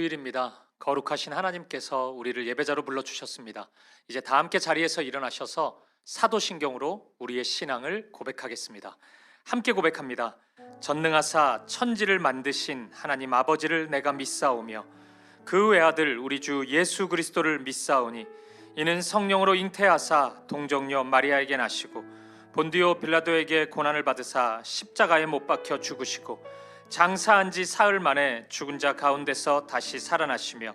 주일입니다. 거룩하신 하나님께서 우리를 예배자로 불러주셨습니다. 이제 다 함께 자리에서 일어나셔서 사도신경으로 우리의 신앙을 고백하겠습니다. 함께 고백합니다. 전능하사 천지를 만드신 하나님 아버지를 내가 믿사오며 그 외아들 우리 주 예수 그리스도를 믿사오니 이는 성령으로 잉태하사 동정녀 마리아에게 나시고 본디오 빌라도에게 고난을 받으사 십자가에 못 박혀 죽으시고 장사한 지 사흘 만에 죽은 자 가운데서 다시 살아나시며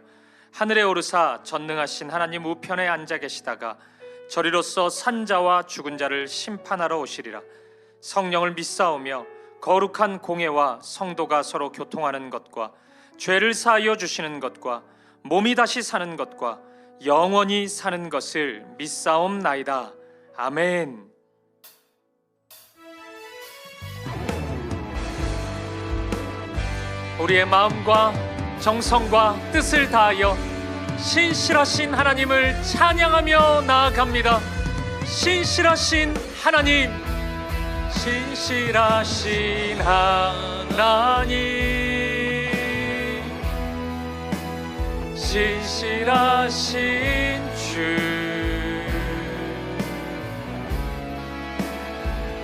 하늘에 오르사 전능하신 하나님 우편에 앉아 계시다가 저리로서 산 자와 죽은 자를 심판하러 오시리라. 성령을 믿사오며 거룩한 공회와 성도가 서로 교통하는 것과 죄를 사하여 주시는 것과 몸이 다시 사는 것과 영원히 사는 것을 믿사옵나이다. 아멘. 우리의 마음과 정성과 뜻을 다하여 신실하신 하나님을 찬양하며 나아갑니다. 신실하신 하나님, 신실하신 하나님, 신실하신 주,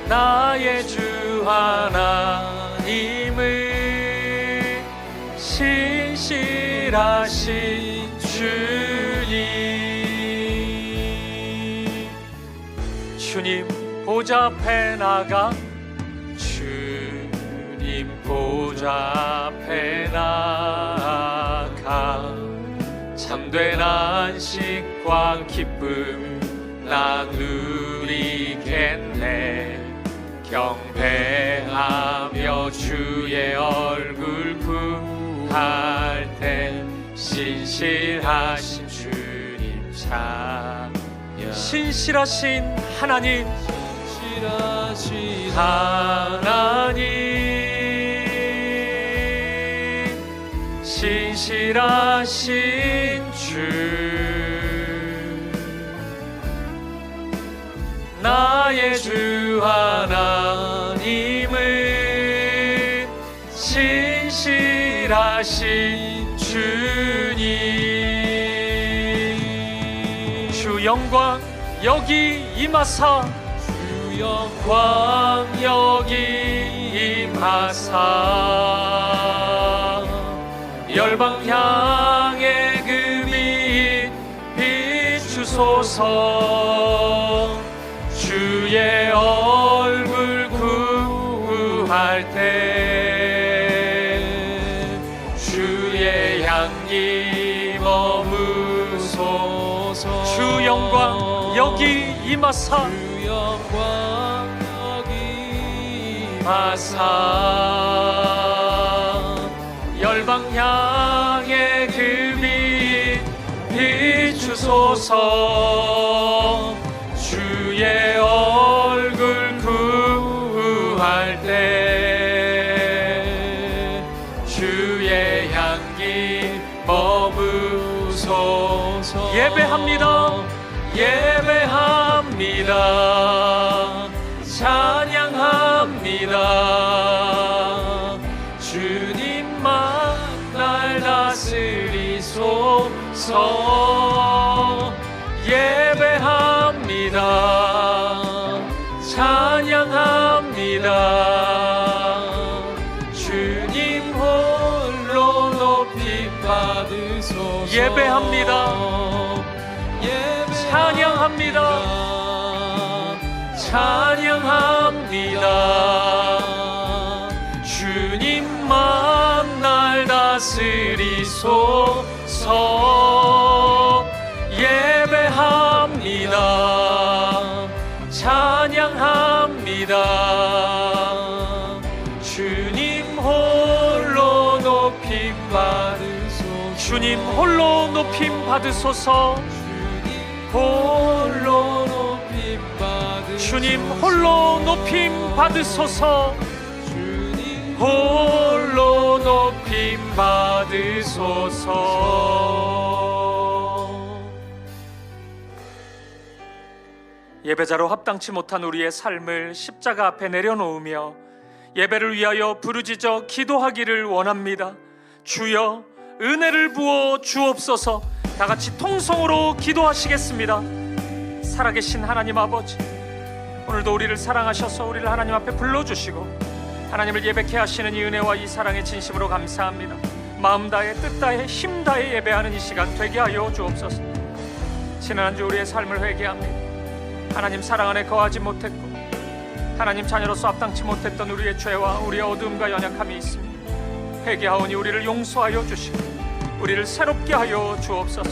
나의 주 하나님을 신실하신 주님 보좌 앞에 나가 주님 보좌 앞에 나가 참된 안식과 기쁨 나누리겠네. 경배하며 주의 얼굴 구할 때 신실하신 주님 찬양. 신실하신 하나님, 신실하신 하나님, 신실하신 주, 나의 주 하나님은 신실하신 주님. 주 영광 여기 임하사, 주 영광 여기 임하사, 열방 향해 그 빛 비추소서. 주의 얼굴 구할 때 주의 향기 머무소서. 주 영광 여기 임하사, 주 영광 여기 임하사, 열방 향해 그 빛 비추소서. 주의 얼굴 구할 때 주의 향기 머무소서. 예배합니다, 예배합니다, 찬양합니다. 주님만 날 다스리소서. 예배합니다, 찬양합니다. 주님 홀로 높이 받으소서. 예배합니다, 찬양합니다, 찬양합니다. 주님만 날 다스리소서. 예배합니다, 찬양합니다. 주님 홀로 높임 받으소서. 주님 홀로 높임 받으소서. 홀로 높임 받으소서. 주님 홀로 높임 받으소서. 주님 홀로 높임 받으소서. 예배자로 합당치 못한 우리의 삶을 십자가 앞에 내려놓으며 예배를 위하여 부르짖어 기도하기를 원합니다. 주여, 은혜를 부어 주옵소서. 다 같이 통성으로 기도하시겠습니다. 살아계신 하나님 아버지, 오늘도 우리를 사랑하셔서 우리를 하나님 앞에 불러주시고 하나님을 예배케 하시는 이 은혜와 이 사랑에 진심으로 감사합니다. 마음 다해 뜻 다해 힘 다해 예배하는 이 시간 되게 하여 주옵소서. 지난 한 주 우리의 삶을 회개합니다. 하나님 사랑 안에 거하지 못했고 하나님 자녀로서 합당치 못했던 우리의 죄와 우리의 어두움과 연약함이 있습니다. 회개하오니 우리를 용서하여 주시고 우리를 새롭게 하여 주옵소서.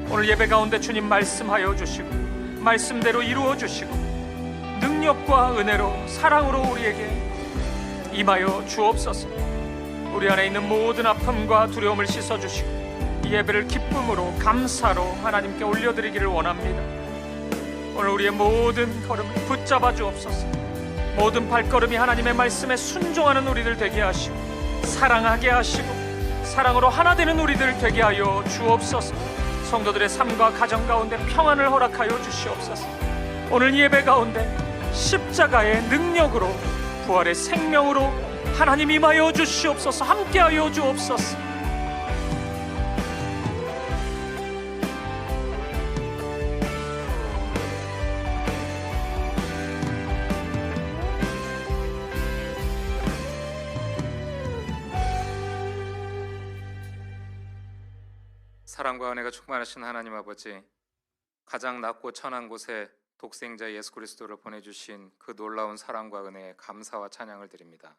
오늘 예배 가운데 주님 말씀하여 주시고 말씀대로 이루어 주시고 능력과 은혜로 사랑으로 우리에게 임하여 주옵소서. 우리 안에 있는 모든 아픔과 두려움을 씻어주시고 이 예배를 기쁨으로 감사로 하나님께 올려드리기를 원합니다. 오늘 우리의 모든 걸음을 붙잡아 주옵소서. 모든 발걸음이 하나님의 말씀에 순종하는 우리들 되게 하시고 사랑하게 하시고 사랑으로 하나 되는 우리들 되게 하여 주옵소서. 성도들의 삶과 가정 가운데 평안을 허락하여 주시옵소서. 오늘 예배 가운데 십자가의 능력으로 부활의 생명으로 하나님 임하여 주시옵소서. 함께하여 주옵소서. 사랑과 은혜가 충만하신 하나님 아버지, 가장 낮고 천한 곳에 독생자 예수 그리스도를 보내주신 그 놀라운 사랑과 은혜에 감사와 찬양을 드립니다.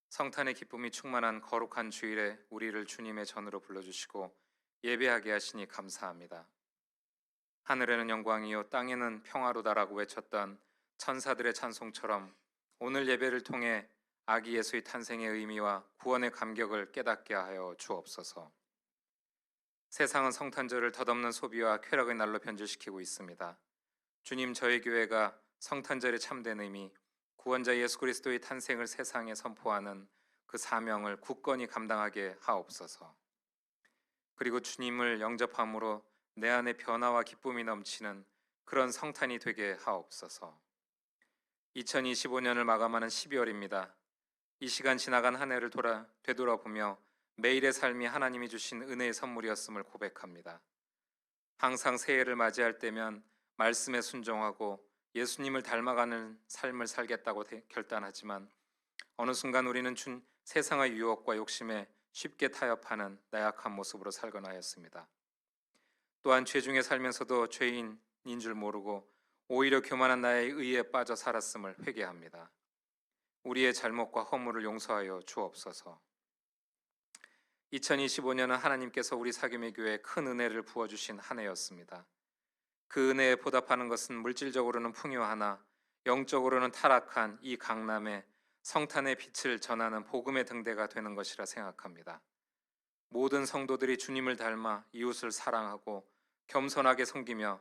성탄의 기쁨이 충만한 거룩한 주일에 우리를 주님의 전으로 불러주시고 예배하게 하시니 감사합니다. 하늘에는 영광이요 땅에는 평화로다라고 외쳤던 천사들의 찬송처럼 오늘 예배를 통해 아기 예수의 탄생의 의미와 구원의 감격을 깨닫게 하여 주옵소서. 세상은 성탄절을 덧없는 소비와 쾌락의 날로 변질시키고 있습니다. 주님, 저희 교회가 성탄절의 참된 의미, 구원자 예수 그리스도의 탄생을 세상에 선포하는 그 사명을 굳건히 감당하게 하옵소서. 그리고 주님을 영접함으로 내 안에 변화와 기쁨이 넘치는 그런 성탄이 되게 하옵소서. 2025년을 마감하는 12월입니다. 이 시간 지나간 한 해를 되돌아보며 매일의 삶이 하나님이 주신 은혜의 선물이었음을 고백합니다. 항상 새해를 맞이할 때면 말씀에 순종하고 예수님을 닮아가는 삶을 살겠다고 결단하지만 어느 순간 우리는 세상의 유혹과 욕심에 쉽게 타협하는 나약한 모습으로 살곤 하였습니다. 또한 죄 중에 살면서도 죄인인 줄 모르고 오히려 교만한 나의 의에 빠져 살았음을 회개합니다. 우리의 잘못과 허물을 용서하여 주옵소서. 2025년은 하나님께서 우리 사귐의 교회에 큰 은혜를 부어주신 한 해였습니다. 그 은혜에 보답하는 것은 물질적으로는 풍요하나 영적으로는 타락한 이 강남에 성탄의 빛을 전하는 복음의 등대가 되는 것이라 생각합니다. 모든 성도들이 주님을 닮아 이웃을 사랑하고 겸손하게 섬기며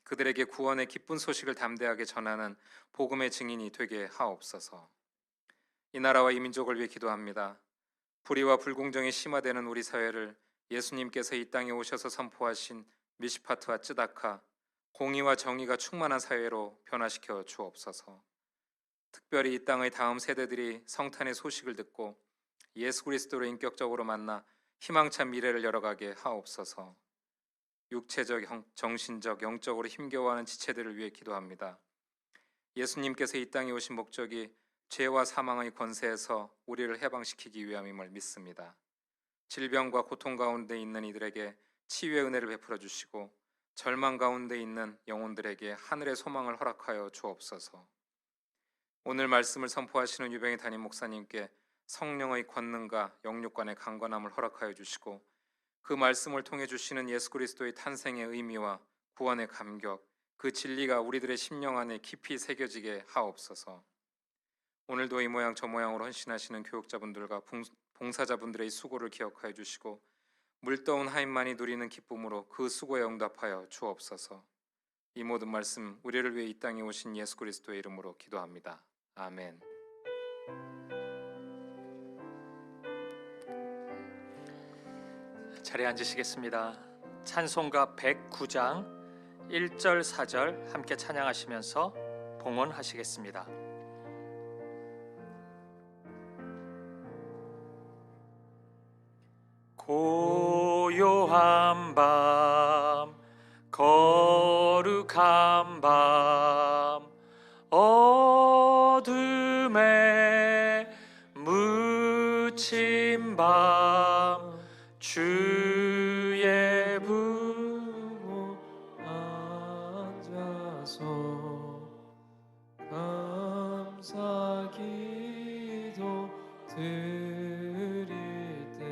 그들에게 구원의 기쁜 소식을 담대하게 전하는 복음의 증인이 되게 하옵소서. 이 나라와 이 민족을 위해 기도합니다. 불의와 불공정이 심화되는 우리 사회를 예수님께서 이 땅에 오셔서 선포하신 미시파트와 쯔다카, 공의와 정의가 충만한 사회로 변화시켜 주옵소서. 특별히 이 땅의 다음 세대들이 성탄의 소식을 듣고 예수 그리스도를 인격적으로 만나 희망찬 미래를 열어가게 하옵소서. 육체적, 정신적, 영적으로 힘겨워하는 지체들을 위해 기도합니다. 예수님께서 이 땅에 오신 목적이 죄와 사망의 권세에서 우리를 해방시키기 위함임을 믿습니다. 질병과 고통 가운데 있는 이들에게 치유의 은혜를 베풀어 주시고 절망 가운데 있는 영혼들에게 하늘의 소망을 허락하여 주옵소서. 오늘 말씀을 선포하시는 유병희 담임 목사님께 성령의 권능과 영육간의 강건함을 허락하여 주시고 그 말씀을 통해 주시는 예수 그리스도의 탄생의 의미와 구원의 감격, 그 진리가 우리들의 심령 안에 깊이 새겨지게 하옵소서. 오늘도 이 모양 저 모양으로 헌신하시는 교육자분들과 봉사자분들의 수고를 기억하여 주시고 물떠온 하인만이 누리는 기쁨으로 그 수고에 응답하여 주옵소서. 이 모든 말씀 우리를 위해 이 땅에 오신 예수 그리스도의 이름으로 기도합니다. 아멘. 자리에 앉으시겠습니다. 찬송가 109장 1절 4절 함께 찬양하시면서 봉헌하시겠습니다. 고 고요한 밤 거룩한 밤 어둠에 묻힌 밤 주의 부모 앉아서 감사 기도 드릴 때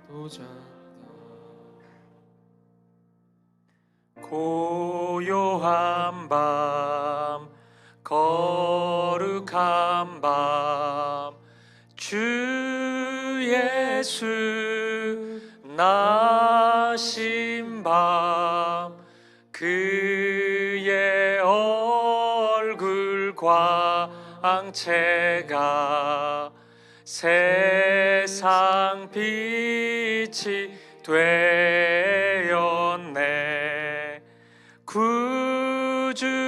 도잔다 고요한 밤 거룩한 밤 주 예수 나신 밤 그의 얼굴 광채가 세상 빛이 되었네. 구주나셨도다.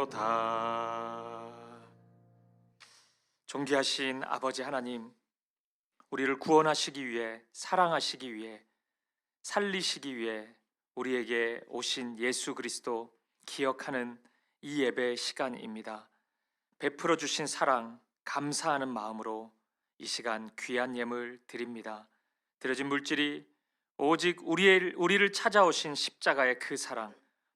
구주나셨도다. 존귀하신 아버지 하나님, 우리를 구원하시기 위해, 사랑하시기 위해, 살리시기 위해 우리에게 오신 예수 그리스도 기억하는 이 예배 시간입니다. 베풀어 주신 사랑 감사하는 마음으로 이 시간 귀한 예물 드립니다. 드려진 물질이 오직 우리를 찾아오신 십자가의 그 사랑,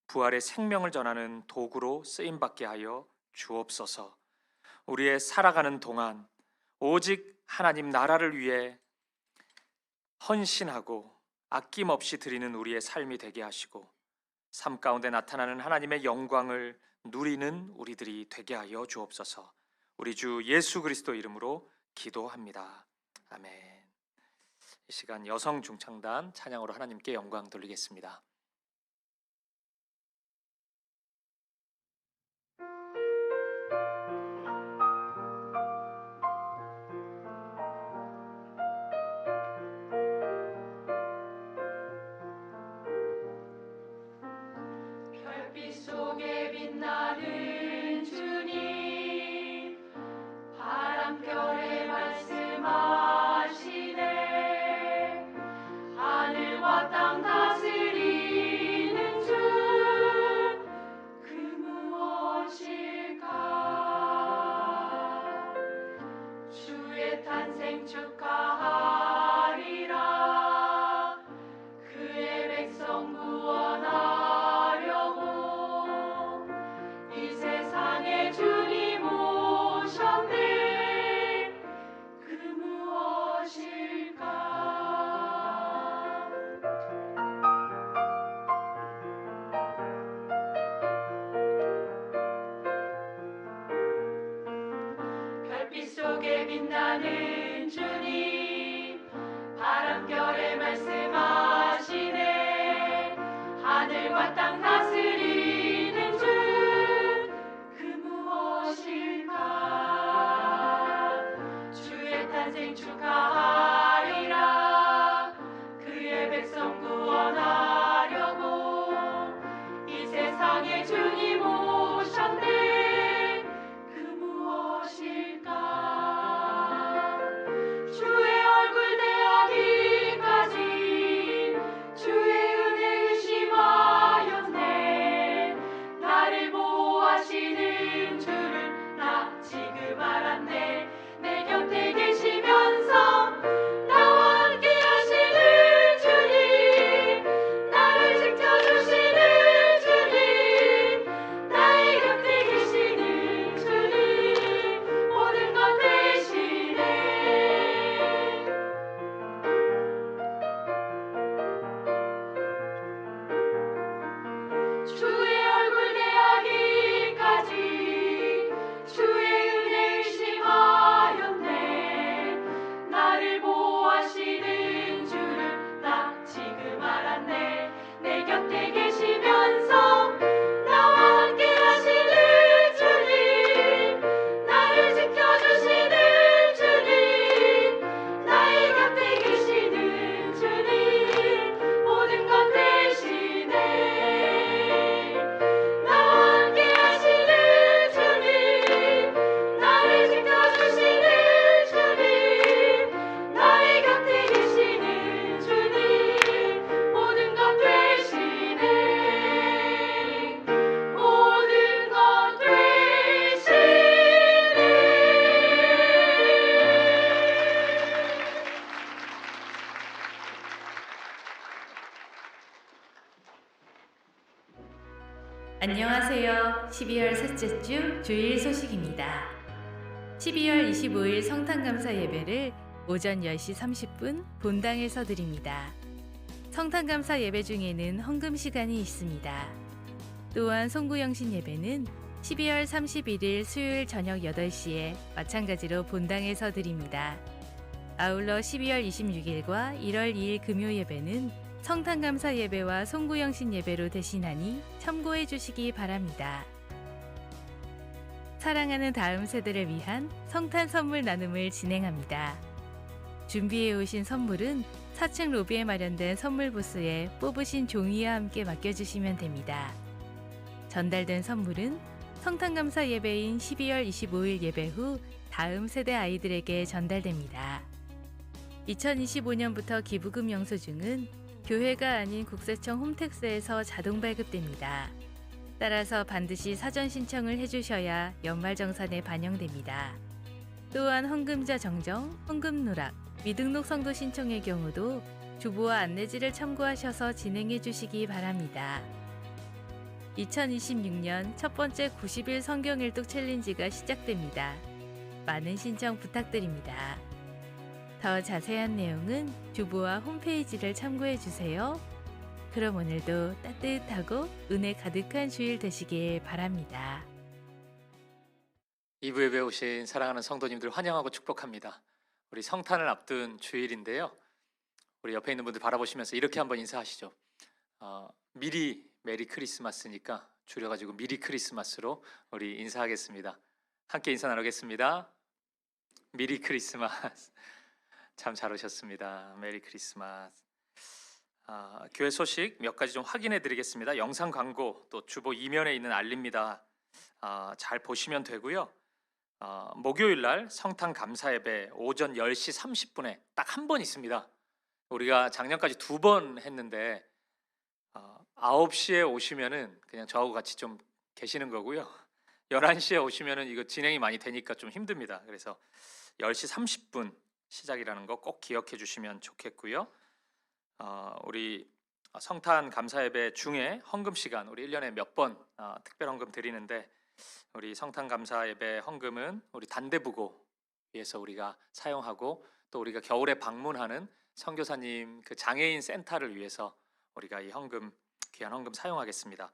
부활의 생명을 전하는 도구로 쓰임받게 하여 주옵소서. 우리의 살아가는 동안 오직 하나님 나라를 위해 헌신하고 아낌없이 드리는 우리의 삶이 되게 하시고 삶 가운데 나타나는 하나님의 영광을 누리는 우리들이 되게 하여 주옵소서. 우리 주 예수 그리스도 이름으로 기도합니다. 아멘. 이 시간 여성 중창단 찬양으로 하나님께 영광 돌리겠습니다. 별빛 속에 빛나는 주님, 바람결에 말씀하시네. 하늘과 땅 다스리는 주, 그 무엇일까? 주의 탄생 축하하리라. 그의 백성 구원하려고 이 세상에 주님 오셨네. 그 무엇일까? 별빛 속에 빛나는 주님, 바람결에 말씀하시네. 하늘과 땅 다스리는 주, 그 무엇일까? 주의 탄생 축하하리라. 그의 백성 구원하려고 이 세상에 주님 오셨네. 그 무엇일까? 주의 얼굴 대하기까지 주의 은혜 의심하였네. 나를 보호하시는 주를 나 지금 알았네. 내 곁에 계시면서 12월 셋째 주 주일 소식입니다. 12월 25일 성탄감사 예배를 오전 10시 30분 본당에서 드립니다. 성탄감사 예배 중에는 헌금 시간이 있습니다. 또한 송구영신 예배는 12월 31일 수요일 저녁 8시에 마찬가지로 본당에서 드립니다. 아울러 12월 26일과 1월 2일 금요 예배는 성탄감사 예배와 송구영신 예배로 대신하니 참고해 주시기 바랍니다. 사랑하는 다음 세대를 위한 성탄 선물 나눔을 진행합니다. 준비해 오신 선물은 4층 로비에 마련된 선물 부스에 뽑으신 종이와 함께 맡겨주시면 됩니다. 전달된 선물은 성탄감사 예배인 12월 25일 예배 후 다음 세대 아이들에게 전달됩니다. 2025년부터 기부금 영수증은 교회가 아닌 국세청 홈택스에서 자동 발급됩니다. 따라서 반드시 사전 신청을 해주셔야 연말정산에 반영됩니다. 또한 헌금자 정정, 헌금 누락, 미등록 성도 신청의 경우도 주보와 안내지를 참고하셔서 진행해 주시기 바랍니다. 2026년 첫 번째 90일 성경 일독 챌린지가 시작됩니다. 많은 신청 부탁드립니다. 더 자세한 내용은 주보와 홈페이지를 참고해 주세요. 그럼 오늘도 따뜻하고 은혜 가득한 주일 되시길 바랍니다. 2부 예배 오신 사랑하는 성도님들 환영하고 축복합니다. 우리 성탄을 앞둔 주일인데요. 우리 옆에 있는 분들 바라보시면서 이렇게 한번 인사하시죠. 미리 메리 크리스마스니까 줄여가지고 미리 크리스마스로 우리 인사하겠습니다. 함께 인사 나누겠습니다. 미리 크리스마스. 참 잘 오셨습니다. 메리 크리스마스. 교회 소식 몇 가지 좀 확인해 드리겠습니다. 영상 광고 또 주보 이면에 있는 알림입니다. 잘 보시면 되고요. 목요일 날 성탄 감사 예배 오전 10시 30분에 딱 한 번 있습니다. 우리가 작년까지 2번 했는데 9시에 오시면은 그냥 저하고 같이 좀 계시는 거고요. 11시에 오시면은 이거 진행이 많이 되니까 좀 힘듭니다. 그래서 10시 30분 시작이라는 거 꼭 기억해 주시면 좋겠고요. 우리 성탄 감사 예배 중에 헌금 시간 우리 1년에 몇 번 특별 헌금 드리는데 우리 성탄 감사 예배 헌금은 우리 단대부고 위해서 우리가 사용하고 또 우리가 겨울에 방문하는 선교사님 그 장애인 센터를 위해서 우리가 이 헌금 귀한 헌금 사용하겠습니다.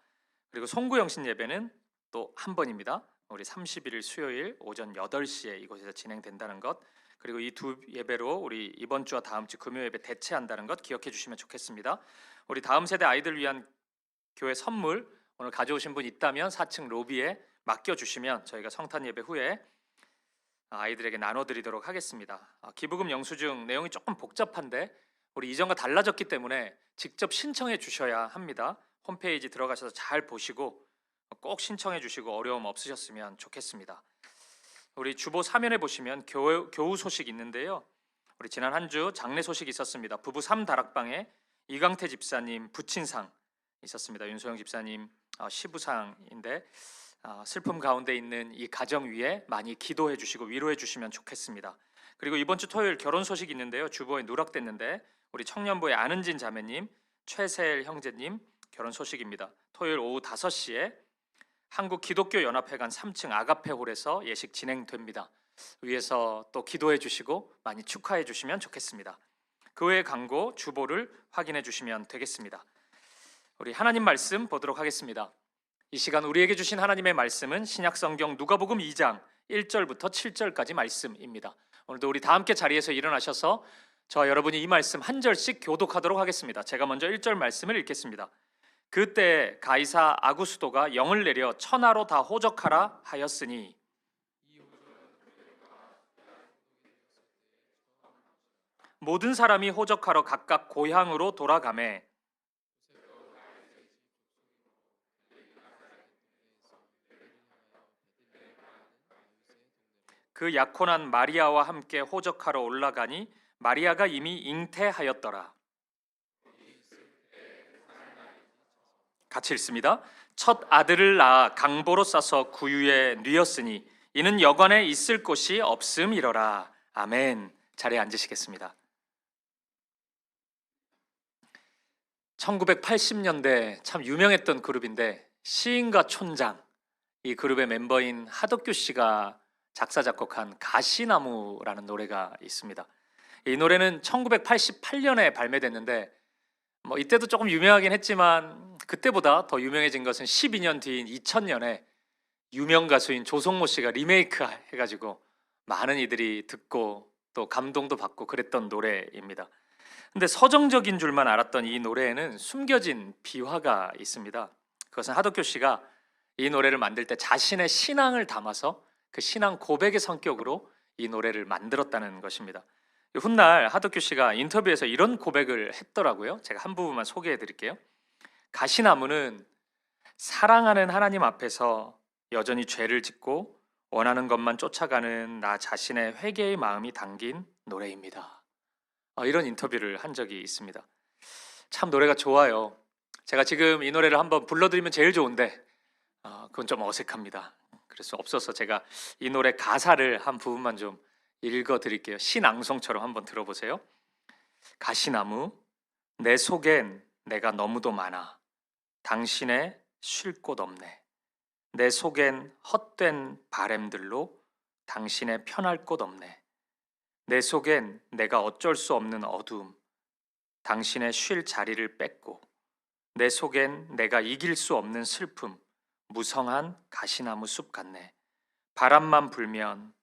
그리고 송구영신 예배는 또 한 번입니다. 우리 31일 수요일 오전 8시에 이곳에서 진행된다는 것, 그리고 이 두 예배로 우리 이번 주와 다음 주 금요 예배 대체한다는 것 기억해 주시면 좋겠습니다. 우리 다음 세대 아이들 위한 교회 선물 오늘 가져오신 분 있다면 4층 로비에 맡겨주시면 저희가 성탄 예배 후에 아이들에게 나눠드리도록 하겠습니다. 기부금 영수증 내용이 조금 복잡한데 우리 이전과 달라졌기 때문에 직접 신청해 주셔야 합니다. 홈페이지 들어가셔서 잘 보시고 꼭 신청해 주시고 어려움 없으셨으면 좋겠습니다. 우리 주보 사면에 보시면 교우 소식 있는데요. 우리 지난 한 주 장례 소식이 있었습니다. 부부 3다락방에 이강태 집사님 부친상 있었습니다. 윤소영 집사님 시부상인데 슬픔 가운데 있는 이 가정 위에 많이 기도해 주시고 위로해 주시면 좋겠습니다. 그리고 이번 주 토요일 결혼 소식이 있는데요. 주보에 누락됐는데 우리 청년부의 안은진 자매님, 최세일 형제님 결혼 소식입니다. 토요일 오후 5시에 한국기독교연합회관 3층 아가페홀에서 예식 진행됩니다. 위에서 또 기도해 주시고 많이 축하해 주시면 좋겠습니다. 그 외의 광고 주보를 확인해 주시면 되겠습니다. 우리 하나님 말씀 보도록 하겠습니다. 이 시간 우리에게 주신 하나님의 말씀은 신약성경 누가복음 2장 1절부터 7절까지 말씀입니다. 오늘도 우리 다 함께 자리에서 일어나셔서 저와 여러분이 이 말씀 한 절씩 교독하도록 하겠습니다. 제가 먼저 1절 말씀을 읽겠습니다. 그때 가이사 아구스도가 영을 내려 천하로 다 호적하라 하였으니 모든 사람이 호적하러 각각 고향으로 돌아가매 그 약혼한 마리아와 함께 호적하러 올라가니 마리아가 이미 잉태하였더라. 같이 읽습니다. 첫 아들을 낳아 강보로 싸서 구유에 뉘었으니 이는 여관에 있을 곳이 없음이러라. 아멘. 자리에 앉으시겠습니다. 1980년대 참 유명했던 그룹인데 시인과 촌장 이 그룹의 멤버인 하덕규 씨가 작사 작곡한 가시나무라는 노래가 있습니다. 이 노래는 1988년에 발매됐는데 뭐 이때도 조금 유명하긴 했지만 그때보다 더 유명해진 것은 12년 뒤인 2000년에 유명 가수인 조성모 씨가 리메이크 해가지고 많은 이들이 듣고 또 감동도 받고 그랬던 노래입니다. 근데 서정적인 줄만 알았던 이 노래에는 숨겨진 비화가 있습니다. 그것은 하덕규 씨가 이 노래를 만들 때 자신의 신앙을 담아서 그 신앙 고백의 성격으로 이 노래를 만들었다는 것입니다. 훗날 하덕규 씨가 인터뷰에서 이런 고백을 했더라고요. 제가 한 부분만 소개해 드릴게요. 가시나무는 사랑하는 하나님 앞에서 여전히 죄를 짓고 원하는 것만 쫓아가는 나 자신의 회개의 마음이 담긴 노래입니다. 이런 인터뷰를 한 적이 있습니다. 참 노래가 좋아요. 제가 지금 이 노래를 한번 불러드리면 제일 좋은데 그건 좀 어색합니다. 그래서 없어서 제가 이 노래 가사를 한 부분만 좀 읽어드릴게요. 신앙송처럼 한번 들어보세요. 가시나무, 내 속엔 내가 너무도 많아. 당신의 쉴 곳 없네. 내 속엔 헛된 바램들로 당신의 편할 곳 없네. 내 속엔 내가 어쩔 수 없는 어두움, 당신의 쉴 자리를 뺏고, 내 속엔 내가 이길 수 없는 슬픔, 무성한 가시나무 숲 같네. 바람만 불면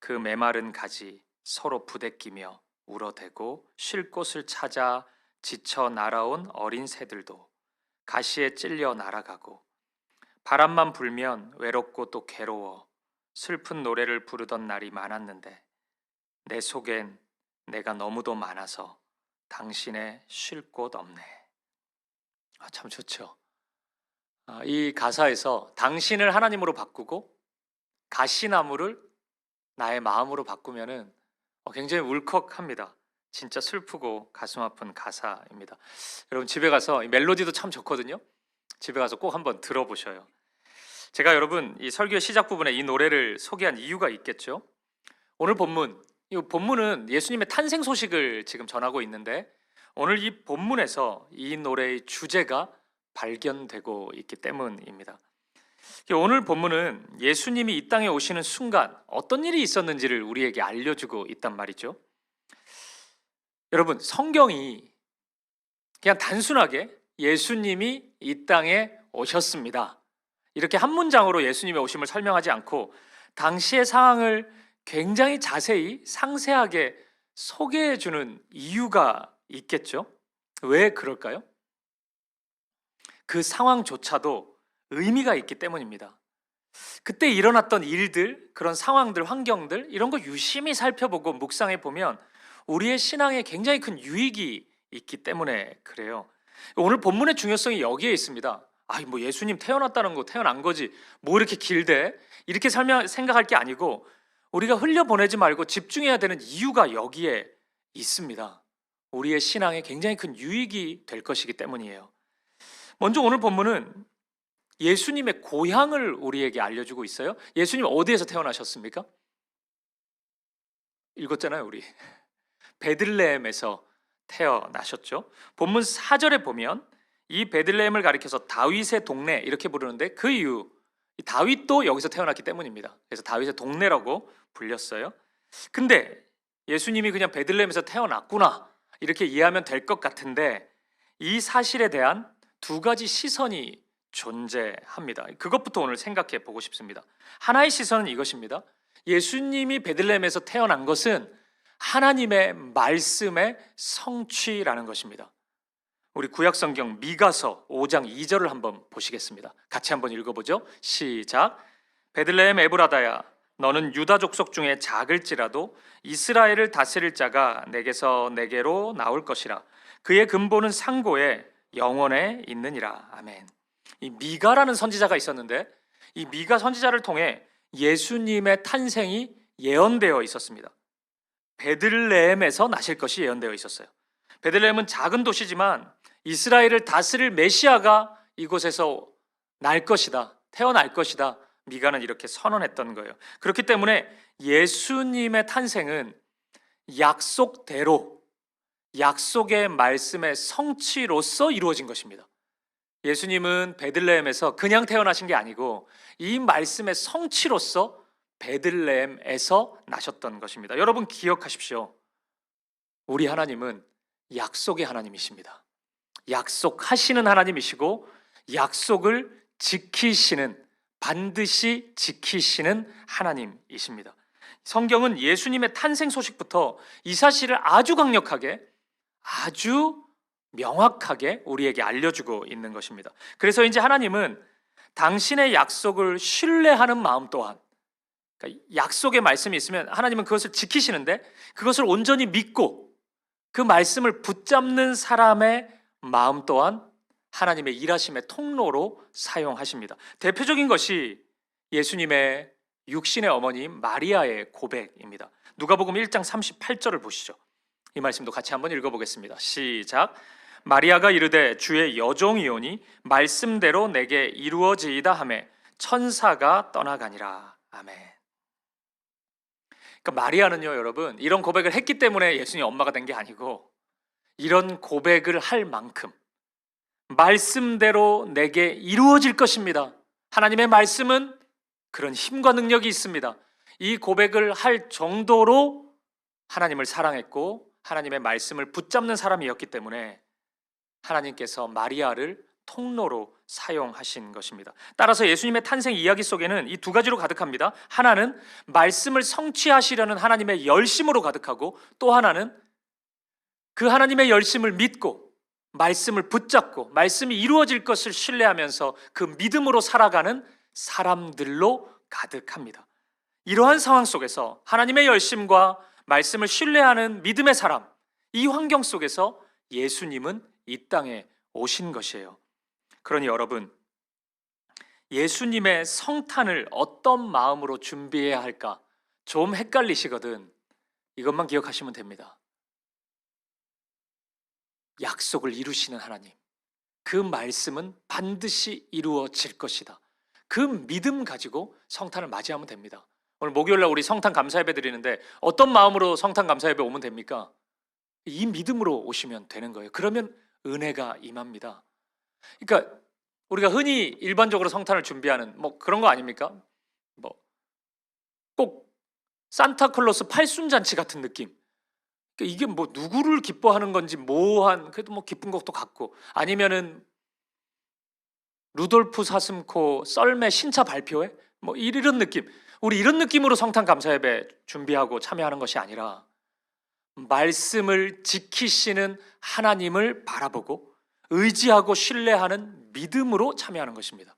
그 메마른 가지 서로 부대끼며 울어대고 쉴 곳을 찾아 지쳐 날아온 어린 새들도 가시에 찔려 날아가고, 바람만 불면 외롭고 또 괴로워 슬픈 노래를 부르던 날이 많았는데 내 속엔 내가 너무도 많아서 당신의 쉴 곳 없네. 참 좋죠. 이 가사에서 당신을 하나님으로 바꾸고 가시나무를 나의 마음으로 바꾸면은 굉장히 울컥합니다. 진짜 슬프고 가슴 아픈 가사입니다. 여러분 집에 가서 이 멜로디도 참 좋거든요. 집에 가서 꼭 한번 들어보셔요. 제가 여러분 이 설교의 시작 부분에 이 노래를 소개한 이유가 있겠죠. 오늘 본문, 이 본문은 예수님의 탄생 소식을 지금 전하고 있는데 오늘 이 본문에서 이 노래의 주제가 발견되고 있기 때문입니다. 오늘 본문은 예수님이 이 땅에 오시는 순간 어떤 일이 있었는지를 우리에게 알려주고 있단 말이죠. 여러분 성경이 그냥 단순하게 예수님이 이 땅에 오셨습니다, 이렇게 한 문장으로 예수님의 오심을 설명하지 않고 당시의 상황을 굉장히 자세히 상세하게 소개해 주는 이유가 있겠죠. 왜 그럴까요? 그 상황조차도 의미가 있기 때문입니다. 그때 일어났던 일들, 그런 상황들, 환경들 이런 거 유심히 살펴보고 묵상해 보면 우리의 신앙에 굉장히 큰 유익이 있기 때문에 그래요. 오늘 본문의 중요성이 여기에 있습니다. 뭐 예수님 태어났다는 거 태어난 거지 뭐 이렇게 길대 이렇게 생각할 게 아니고 우리가 흘려보내지 말고 집중해야 되는 이유가 여기에 있습니다. 우리의 신앙에 굉장히 큰 유익이 될 것이기 때문이에요. 먼저 오늘 본문은 예수님의 고향을 우리에게 알려주고 있어요. 예수님 어디에서 태어나셨습니까? 읽었잖아요, 우리. 베들레헴에서 태어나셨죠. 본문 4절에 보면 이 베들레헴을 가리켜서 다윗의 동네 이렇게 부르는데 그 이유, 다윗도 여기서 태어났기 때문입니다. 그래서 다윗의 동네라고 불렸어요. 근데 예수님이 그냥 베들레헴에서 태어났구나 이렇게 이해하면 될 것 같은데 이 사실에 대한 두 가지 시선이 존재합니다. 그것부터 오늘 생각해 보고 싶습니다. 하나의 시선은 이것입니다. 예수님이 베들레헴에서 태어난 것은 하나님의 말씀의 성취라는 것입니다. 우리 구약성경 미가서 5장 2절을 한번 보시겠습니다. 같이 한번 읽어보죠. 시작. 베들레헴 에브라다야, 너는 유다 족속 중에 작을지라도 이스라엘을 다스릴 자가 내게서 내게로 나올 것이라. 그의 근본은 상고에 영원에 있느니라. 아멘. 이 미가라는 선지자가 있었는데 이 미가 선지자를 통해 예수님의 탄생이 예언되어 있었습니다. 베들레헴에서 나실 것이 예언되어 있었어요. 베들레헴은 작은 도시지만 이스라엘을 다스릴 메시아가 이곳에서 날 것이다, 태어날 것이다, 미가는 이렇게 선언했던 거예요. 그렇기 때문에 예수님의 탄생은 약속대로 약속의 말씀의 성취로서 이루어진 것입니다. 예수님은 베들레헴에서 그냥 태어나신 게 아니고 이 말씀의 성취로서 베들레헴에서 나셨던 것입니다. 여러분 기억하십시오. 우리 하나님은 약속의 하나님이십니다. 약속하시는 하나님이시고 약속을 지키시는, 반드시 지키시는 하나님이십니다. 성경은 예수님의 탄생 소식부터 이 사실을 아주 강력하게, 아주 명확하게 우리에게 알려주고 있는 것입니다. 그래서 이제 하나님은 당신의 약속을 신뢰하는 마음 또한, 그러니까 약속의 말씀이 있으면 하나님은 그것을 지키시는데 그것을 온전히 믿고 그 말씀을 붙잡는 사람의 마음 또한 하나님의 일하심의 통로로 사용하십니다. 대표적인 것이 예수님의 육신의 어머님 마리아의 고백입니다. 누가복음 1장 38절을 보시죠. 이 말씀도 같이 한번 읽어보겠습니다. 시작. 마리아가 이르되 주의 여종이오니 말씀대로 내게 이루어지이다 하매 천사가 떠나가니라. 아멘. 그러니까 마리아는요, 여러분, 이런 고백을 했기 때문에 예수님 엄마가 된 게 아니고 이런 고백을 할 만큼 말씀대로 내게 이루어질 것입니다. 하나님의 말씀은 그런 힘과 능력이 있습니다. 이 고백을 할 정도로 하나님을 사랑했고 하나님의 말씀을 붙잡는 사람이었기 때문에 하나님께서 마리아를 통로로 사용하신 것입니다. 따라서 예수님의 탄생 이야기 속에는 이 두 가지로 가득합니다. 하나는 말씀을 성취하시려는 하나님의 열심으로 가득하고, 또 하나는 그 하나님의 열심을 믿고 말씀을 붙잡고 말씀이 이루어질 것을 신뢰하면서 그 믿음으로 살아가는 사람들로 가득합니다. 이러한 상황 속에서 하나님의 열심과 말씀을 신뢰하는 믿음의 사람, 이 환경 속에서 예수님은 이 땅에 오신 것이에요. 그러니 여러분, 예수님의 성탄을 어떤 마음으로 준비해야 할까 좀 헷갈리시거든. 이것만 기억하시면 됩니다. 약속을 이루시는 하나님, 그 말씀은 반드시 이루어질 것이다. 그 믿음 가지고 성탄을 맞이하면 됩니다. 오늘 목요일날 우리 성탄 감사예배 드리는데 어떤 마음으로 성탄 감사예배 오면 됩니까? 이 믿음으로 오시면 되는 거예요. 그러면 은혜가 임합니다. 그러니까 우리가 흔히 일반적으로 성탄을 준비하는 뭐 그런 거 아닙니까? 뭐 꼭 산타클로스 팔순잔치 같은 느낌. 그러니까 이게 뭐 누구를 기뻐하는 건지 모호한, 그래도 뭐 기쁜 것도 같고, 아니면은 루돌프 사슴코 썰매 신차 발표회 뭐 이런 느낌. 우리 이런 느낌으로 성탄 감사예배 준비하고 참여하는 것이 아니라 말씀을 지키시는 하나님을 바라보고 의지하고 신뢰하는 믿음으로 참여하는 것입니다.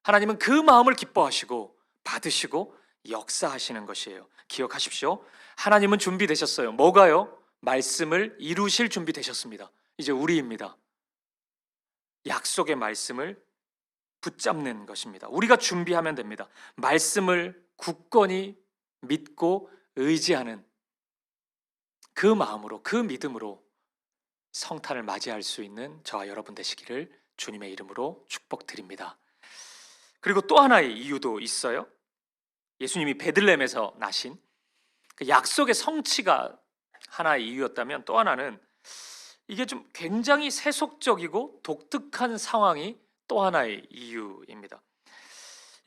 하나님은 그 마음을 기뻐하시고 받으시고 역사하시는 것이에요. 기억하십시오. 하나님은 준비되셨어요. 뭐가요? 말씀을 이루실 준비되셨습니다. 이제 우리입니다. 약속의 말씀을 붙잡는 것입니다. 우리가 준비하면 됩니다. 말씀을 굳건히 믿고 의지하는 그 마음으로, 그 믿음으로 성탄을 맞이할 수 있는 저와 여러분 되시기를 주님의 이름으로 축복드립니다. 그리고 또 하나의 이유도 있어요. 예수님이 베들레헴에서 나신 그 약속의 성취가 하나의 이유였다면, 또 하나는 이게 좀 굉장히 세속적이고 독특한 상황이 또 하나의 이유입니다.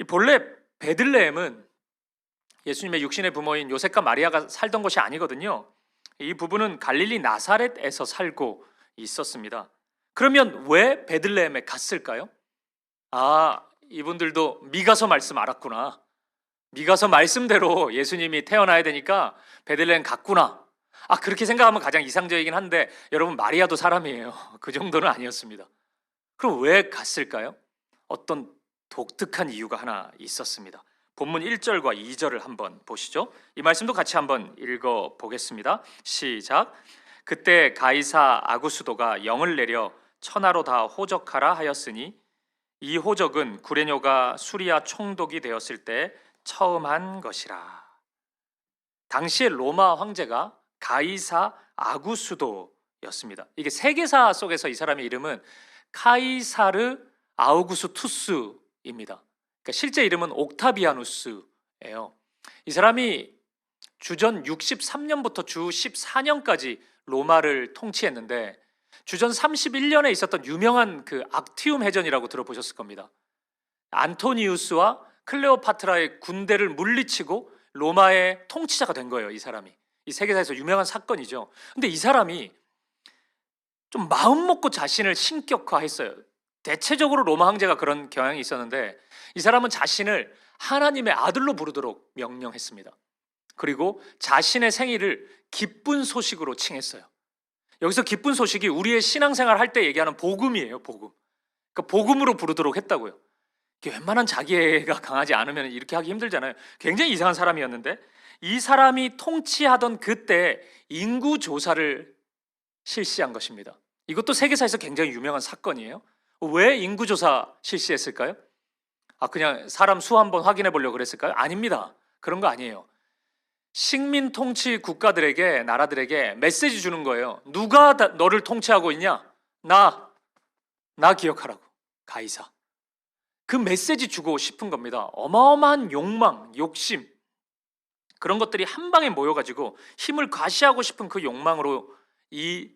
본래 베들레헴은 예수님의 육신의 부모인 요셉과 마리아가 살던 곳이 아니거든요. 이 부부는 갈릴리 나사렛에서 살고 있었습니다. 그러면 왜 베들레헴에 갔을까요? 아, 이분들도 미가서 말씀 알았구나. 미가서 말씀대로 예수님이 태어나야 되니까 베들레헴 갔구나. 아, 그렇게 생각하면 가장 이상적이긴 한데, 여러분, 마리아도 사람이에요. 그 정도는 아니었습니다. 그럼 왜 갔을까요? 어떤 독특한 이유가 하나 있었습니다. 본문 1절과 2절을 한번 보시죠. 이 말씀도 같이 한번 읽어보겠습니다. 시작. 그때 가이사 아구수도가 영을 내려 천하로 다 호적하라 하였으니 이 호적은 구레뇨가 수리아 총독이 되었을 때 처음 한 것이라. 당시의 로마 황제가 가이사 아구수도였습니다. 이게 세계사 속에서 이 사람의 이름은 카이사르 아우구스투스입니다. 그러니까 실제 이름은 옥타비아누스예요. 이 사람이 주전 63년부터 주 14년까지 로마를 통치했는데, 주전 31년에 있었던 유명한 그 악티움 해전이라고 들어보셨을 겁니다. 안토니우스와 클레오파트라의 군대를 물리치고 로마의 통치자가 된 거예요. 이 사람이. 이 세계사에서 유명한 사건이죠. 근데 이 사람이 좀 마음 먹고 자신을 신격화했어요. 대체적으로 로마 황제가 그런 경향이 있었는데 이 사람은 자신을 하나님의 아들로 부르도록 명령했습니다. 그리고 자신의 생일을 기쁜 소식으로 칭했어요. 여기서 기쁜 소식이 우리의 신앙생활 할 때 얘기하는 복음이에요. 복음. 그러니까 복음으로 부르도록 했다고요. 이게 웬만한 자기애가 강하지 않으면 이렇게 하기 힘들잖아요. 굉장히 이상한 사람이었는데 이 사람이 통치하던 그때 인구 조사를 실시한 것입니다. 이것도 세계사에서 굉장히 유명한 사건이에요. 왜 인구 조사 실시했을까요? 그냥 사람 수 한번 확인해 보려고 그랬을까요? 아닙니다. 그런 거 아니에요. 식민 통치 국가들에게, 나라들에게 메시지 주는 거예요. 누가 너를 통치하고 있냐? 나 기억하라고. 가이사. 그 메시지 주고 싶은 겁니다. 어마어마한 욕망, 욕심, 그런 것들이 한 방에 모여가지고 힘을 과시하고 싶은 그 욕망으로 이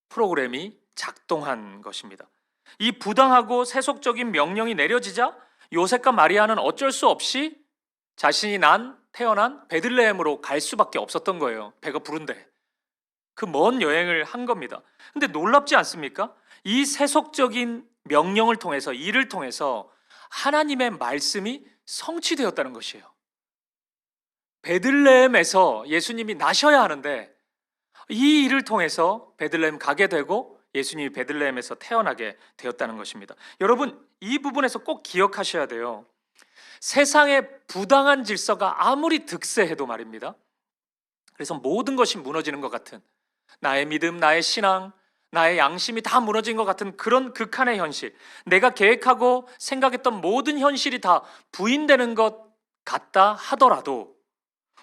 프로그램이 작동한 것입니다. 이 부당하고 세속적인 명령이 내려지자 요셉과 마리아는 어쩔 수 없이 자신이 태어난 베들레헴으로 갈 수밖에 없었던 거예요. 배가 부른데. 그 먼 여행을 한 겁니다. 근데 놀랍지 않습니까? 이 세속적인 명령을 통해서, 일을 통해서 하나님의 말씀이 성취되었다는 것이에요. 베들레헴에서 예수님이 나셔야 하는데 이 일을 통해서 베들레헴 가게 되고 예수님이 베들레헴에서 태어나게 되었다는 것입니다. 여러분, 이 부분에서 꼭 기억하셔야 돼요. 세상의 부당한 질서가 아무리 득세해도 말입니다. 그래서 모든 것이 무너지는 것 같은, 나의 믿음, 나의 신앙, 나의 양심이 다 무너진 것 같은 그런 극한의 현실, 내가 계획하고 생각했던 모든 현실이 다 부인되는 것 같다 하더라도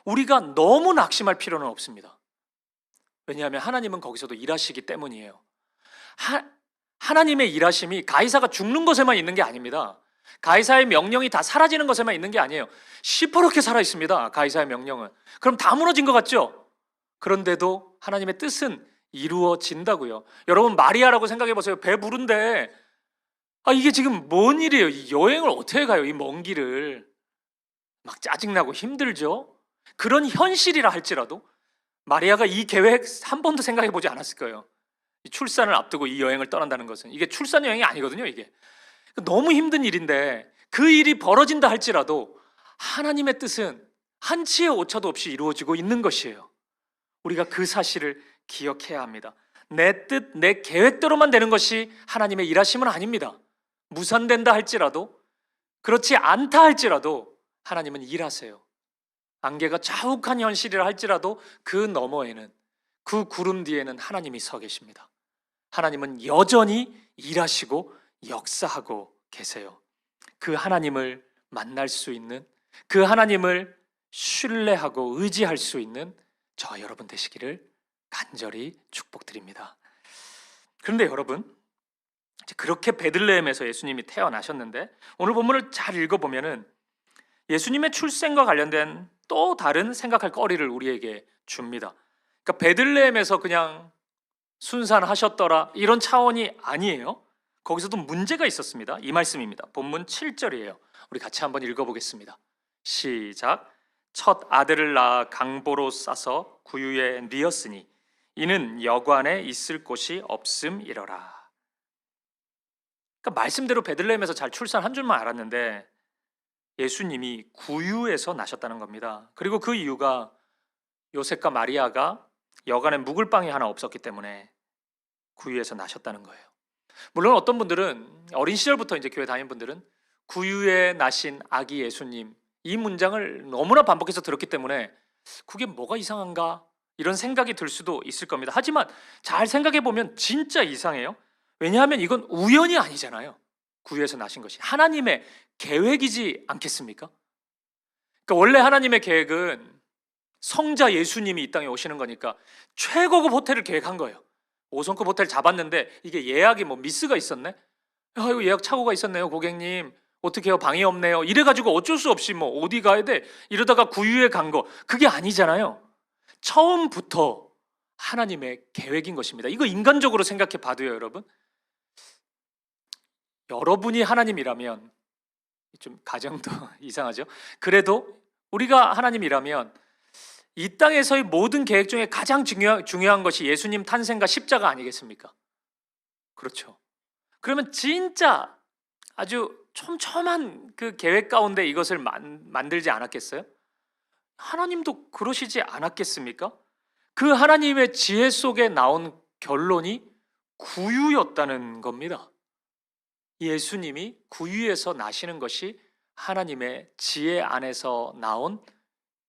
우리가 너무 낙심할 필요는 없습니다. 왜냐하면 하나님은 거기서도 일하시기 때문이에요. 하나님의 일하심이 가이사가 죽는 것에만 있는 게 아닙니다. 가이사의 명령이 다 사라지는 것에만 있는 게 아니에요. 시퍼렇게 살아 있습니다. 가이사의 명령은. 그럼 다 무너진 것 같죠? 그런데도 하나님의 뜻은 이루어진다고요. 여러분, 마리아라고 생각해 보세요. 배 부른데 이게 지금 뭔 일이에요? 이 여행을 어떻게 가요? 이 먼 길을. 막 짜증나고 힘들죠? 그런 현실이라 할지라도 마리아가 이 계획 한 번도 생각해 보지 않았을 거예요. 출산을 앞두고 이 여행을 떠난다는 것은, 이게 출산 여행이 아니거든요. 이게 너무 힘든 일인데 그 일이 벌어진다 할지라도 하나님의 뜻은 한치의 오차도 없이 이루어지고 있는 것이에요. 우리가 그 사실을 기억해야 합니다. 내 뜻, 내 계획대로만 되는 것이 하나님의 일하심은 아닙니다. 무산된다 할지라도, 그렇지 않다 할지라도 하나님은 일하세요. 안개가 자욱한 현실이라 할지라도 그 너머에는, 그 구름 뒤에는 하나님이 서 계십니다. 하나님은 여전히 일하시고 역사하고 계세요. 그 하나님을 만날 수 있는, 그 하나님을 신뢰하고 의지할 수 있는 저 여러분 되시기를 간절히 축복드립니다. 그런데 여러분, 그렇게 베들레헴에서 예수님이 태어나셨는데 오늘 본문을 잘 읽어보면은 예수님의 출생과 관련된 또 다른 생각할 거리를 우리에게 줍니다. 그러니까 베들레헴에서 그냥 순산하셨더라 이런 차원이 아니에요. 거기서도 문제가 있었습니다. 이 말씀입니다. 본문 7절이에요. 우리 같이 한번 읽어보겠습니다. 시작. 첫 아들을 낳아 강보로 싸서 구유에 뉘었으니 이는 여관에 있을 곳이 없음이러라. 그러니까 말씀대로 베들레헴에서 잘 출산한 줄만 알았는데 예수님이 구유에서 나셨다는 겁니다. 그리고 그 이유가 요셉과 마리아가 여관에 묵을 방이 하나 없었기 때문에 구유에서 나셨다는 거예요. 물론 어떤 분들은 어린 시절부터 이제 교회 다닌 분들은 구유에 나신 아기 예수님, 이 문장을 너무나 반복해서 들었기 때문에 그게 뭐가 이상한가 이런 생각이 들 수도 있을 겁니다. 하지만 잘 생각해 보면 진짜 이상해요. 왜냐하면 이건 우연이 아니잖아요. 구유에서 나신 것이 하나님의 계획이지 않겠습니까? 그러니까 원래 하나님의 계획은 성자 예수님이 이 땅에 오시는 거니까 최고급 호텔을 계획한 거예요. 5성급 호텔 잡았는데 이게 예약이 미스가 있었네? 이거 예약 착오가 있었네요, 고객님. 어떻게 해요? 방이 없네요. 이래가지고 어쩔 수 없이 어디 가야 돼? 이러다가 구유에 간 거. 그게 아니잖아요. 처음부터 하나님의 계획인 것입니다. 이거 인간적으로 생각해 봐도요, 여러분. 여러분이 하나님이라면 좀 가정도 이상하죠. 그래도 우리가 하나님이라면 이 땅에서의 모든 계획 중에 가장 중요한 것이 예수님 탄생과 십자가 아니겠습니까? 그렇죠. 그러면 진짜 아주 촘촘한 그 계획 가운데 이것을 만들지 않았겠어요? 하나님도 그러시지 않았겠습니까? 그 하나님의 지혜 속에 나온 결론이 구유였다는 겁니다. 예수님이 구유에서 나시는 것이 하나님의 지혜 안에서 나온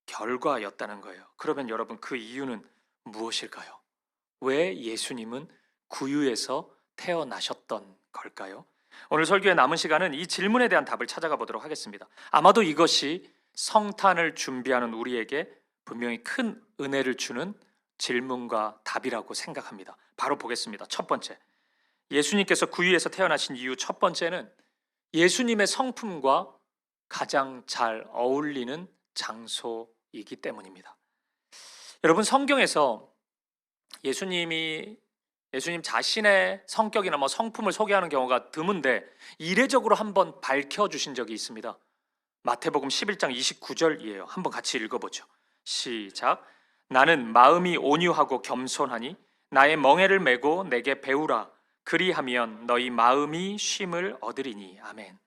결과였다는 거예요. 그러면 여러분, 그 이유는 무엇일까요? 왜 예수님은 구유에서 태어나셨던 걸까요? 오늘 설교의 남은 시간은 이 질문에 대한 답을 찾아가 보도록 하겠습니다. 아마도 이것이 성탄을 준비하는 우리에게 분명히 큰 은혜를 주는 질문과 답이라고 생각합니다. 바로 보겠습니다. 첫 번째, 예수님께서 구유에서 태어나신 이유 첫 번째는 예수님의 성품과 가장 잘 어울리는 장소이기 때문입니다. 여러분, 성경에서 예수님 자신의 성격이나 성품을 소개하는 경우가 드문데 이례적으로 한번 밝혀주신 적이 있습니다. 마태복음 11장 29절이에요. 한번 같이 읽어보죠. 시작. 나는 마음이 온유하고 겸손하니 나의 멍에를 메고 내게 배우라. 그리하면 너희 마음이 쉼을 얻으리니. 아멘.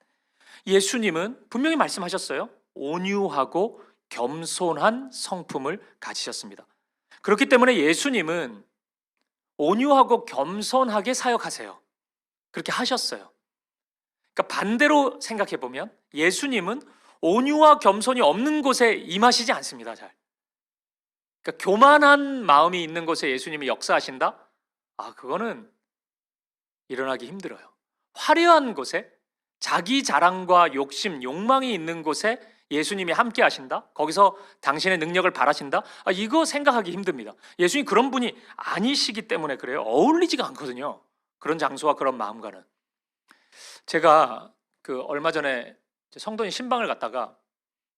예수님은 분명히 말씀하셨어요. 온유하고 겸손한 성품을 가지셨습니다. 그렇기 때문에 예수님은 온유하고 겸손하게 사역하세요. 그렇게 하셨어요. 그러니까 반대로 생각해 보면 예수님은 온유와 겸손이 없는 곳에 임하시지 않습니다. 잘. 그러니까 교만한 마음이 있는 곳에 예수님이 역사하신다? 그거는 일어나기 힘들어요. 화려한 곳에, 자기 자랑과 욕심, 욕망이 있는 곳에 예수님이 함께 하신다? 거기서 당신의 능력을 발하신다? 이거 생각하기 힘듭니다. 예수님 그런 분이 아니시기 때문에 그래요. 어울리지가 않거든요. 그런 장소와 그런 마음과는. 제가 얼마 전에 성도인 신방을 갔다가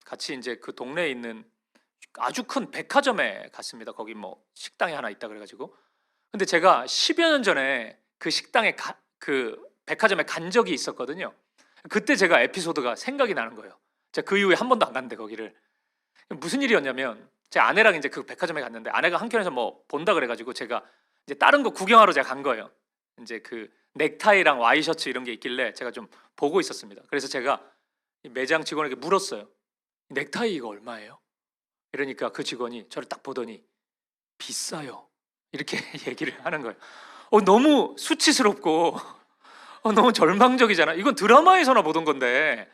같이 이제 그 동네에 있는 아주 큰 백화점에 갔습니다. 거기 식당이 하나 있다 그래가지고. 근데 제가 10여 년 전에 그 식당에 그 백화점에 간 적이 있었거든요. 그때 제가 에피소드가 생각이 나는 거예요. 제가 그 이후에 한 번도 안 갔는데 거기를. 무슨 일이었냐면 제 아내랑 이제 그 백화점에 갔는데 아내가 한켠에서 본다 그래가지고 제가 이제 다른 거 구경하러 제가 간 거예요. 이제 그 넥타이랑 와이셔츠 이런 게 있길래 제가 좀 보고 있었습니다. 그래서 제가 매장 직원에게 물었어요. 넥타이 이거 얼마예요? 이러니까 그 직원이 저를 딱 보더니 비싸요. 이렇게 얘기를 하는 거예요. 너무 수치스럽고 너무 절망적이잖아. 이건 드라마에서나 보던 건데,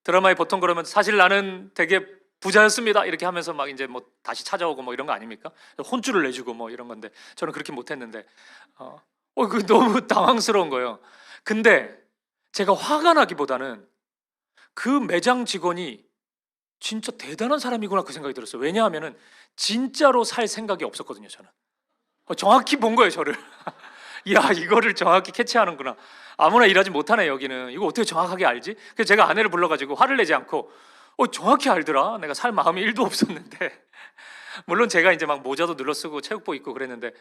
드라마에 보통 그러면 사실 나는 되게 부자였습니다 이렇게 하면서 막 이제 다시 찾아오고 이런 거 아닙니까? 혼쭐을 내주고 이런 건데 저는 그렇게 못했는데 그 너무 당황스러운 거예요. 근데 제가 화가 나기보다는 그 매장 직원이 진짜 대단한 사람이구나 그 생각이 들었어요. 왜냐하면은 진짜로 살 생각이 없었거든요. 저는 정확히 본 거예요. 저를. 야, 이거를 정확히 캐치하는구나. 아무나 일하지 못하네 여기는. 이거 어떻게 정확하게 알지? 그래서 제가 아내를 불러가지고 화를 내지 않고 정확히 알더라. 내가 살 마음이 1도 없었는데. 물론 제가 이제 막 모자도 눌러 쓰고 체육복 입고 그랬는데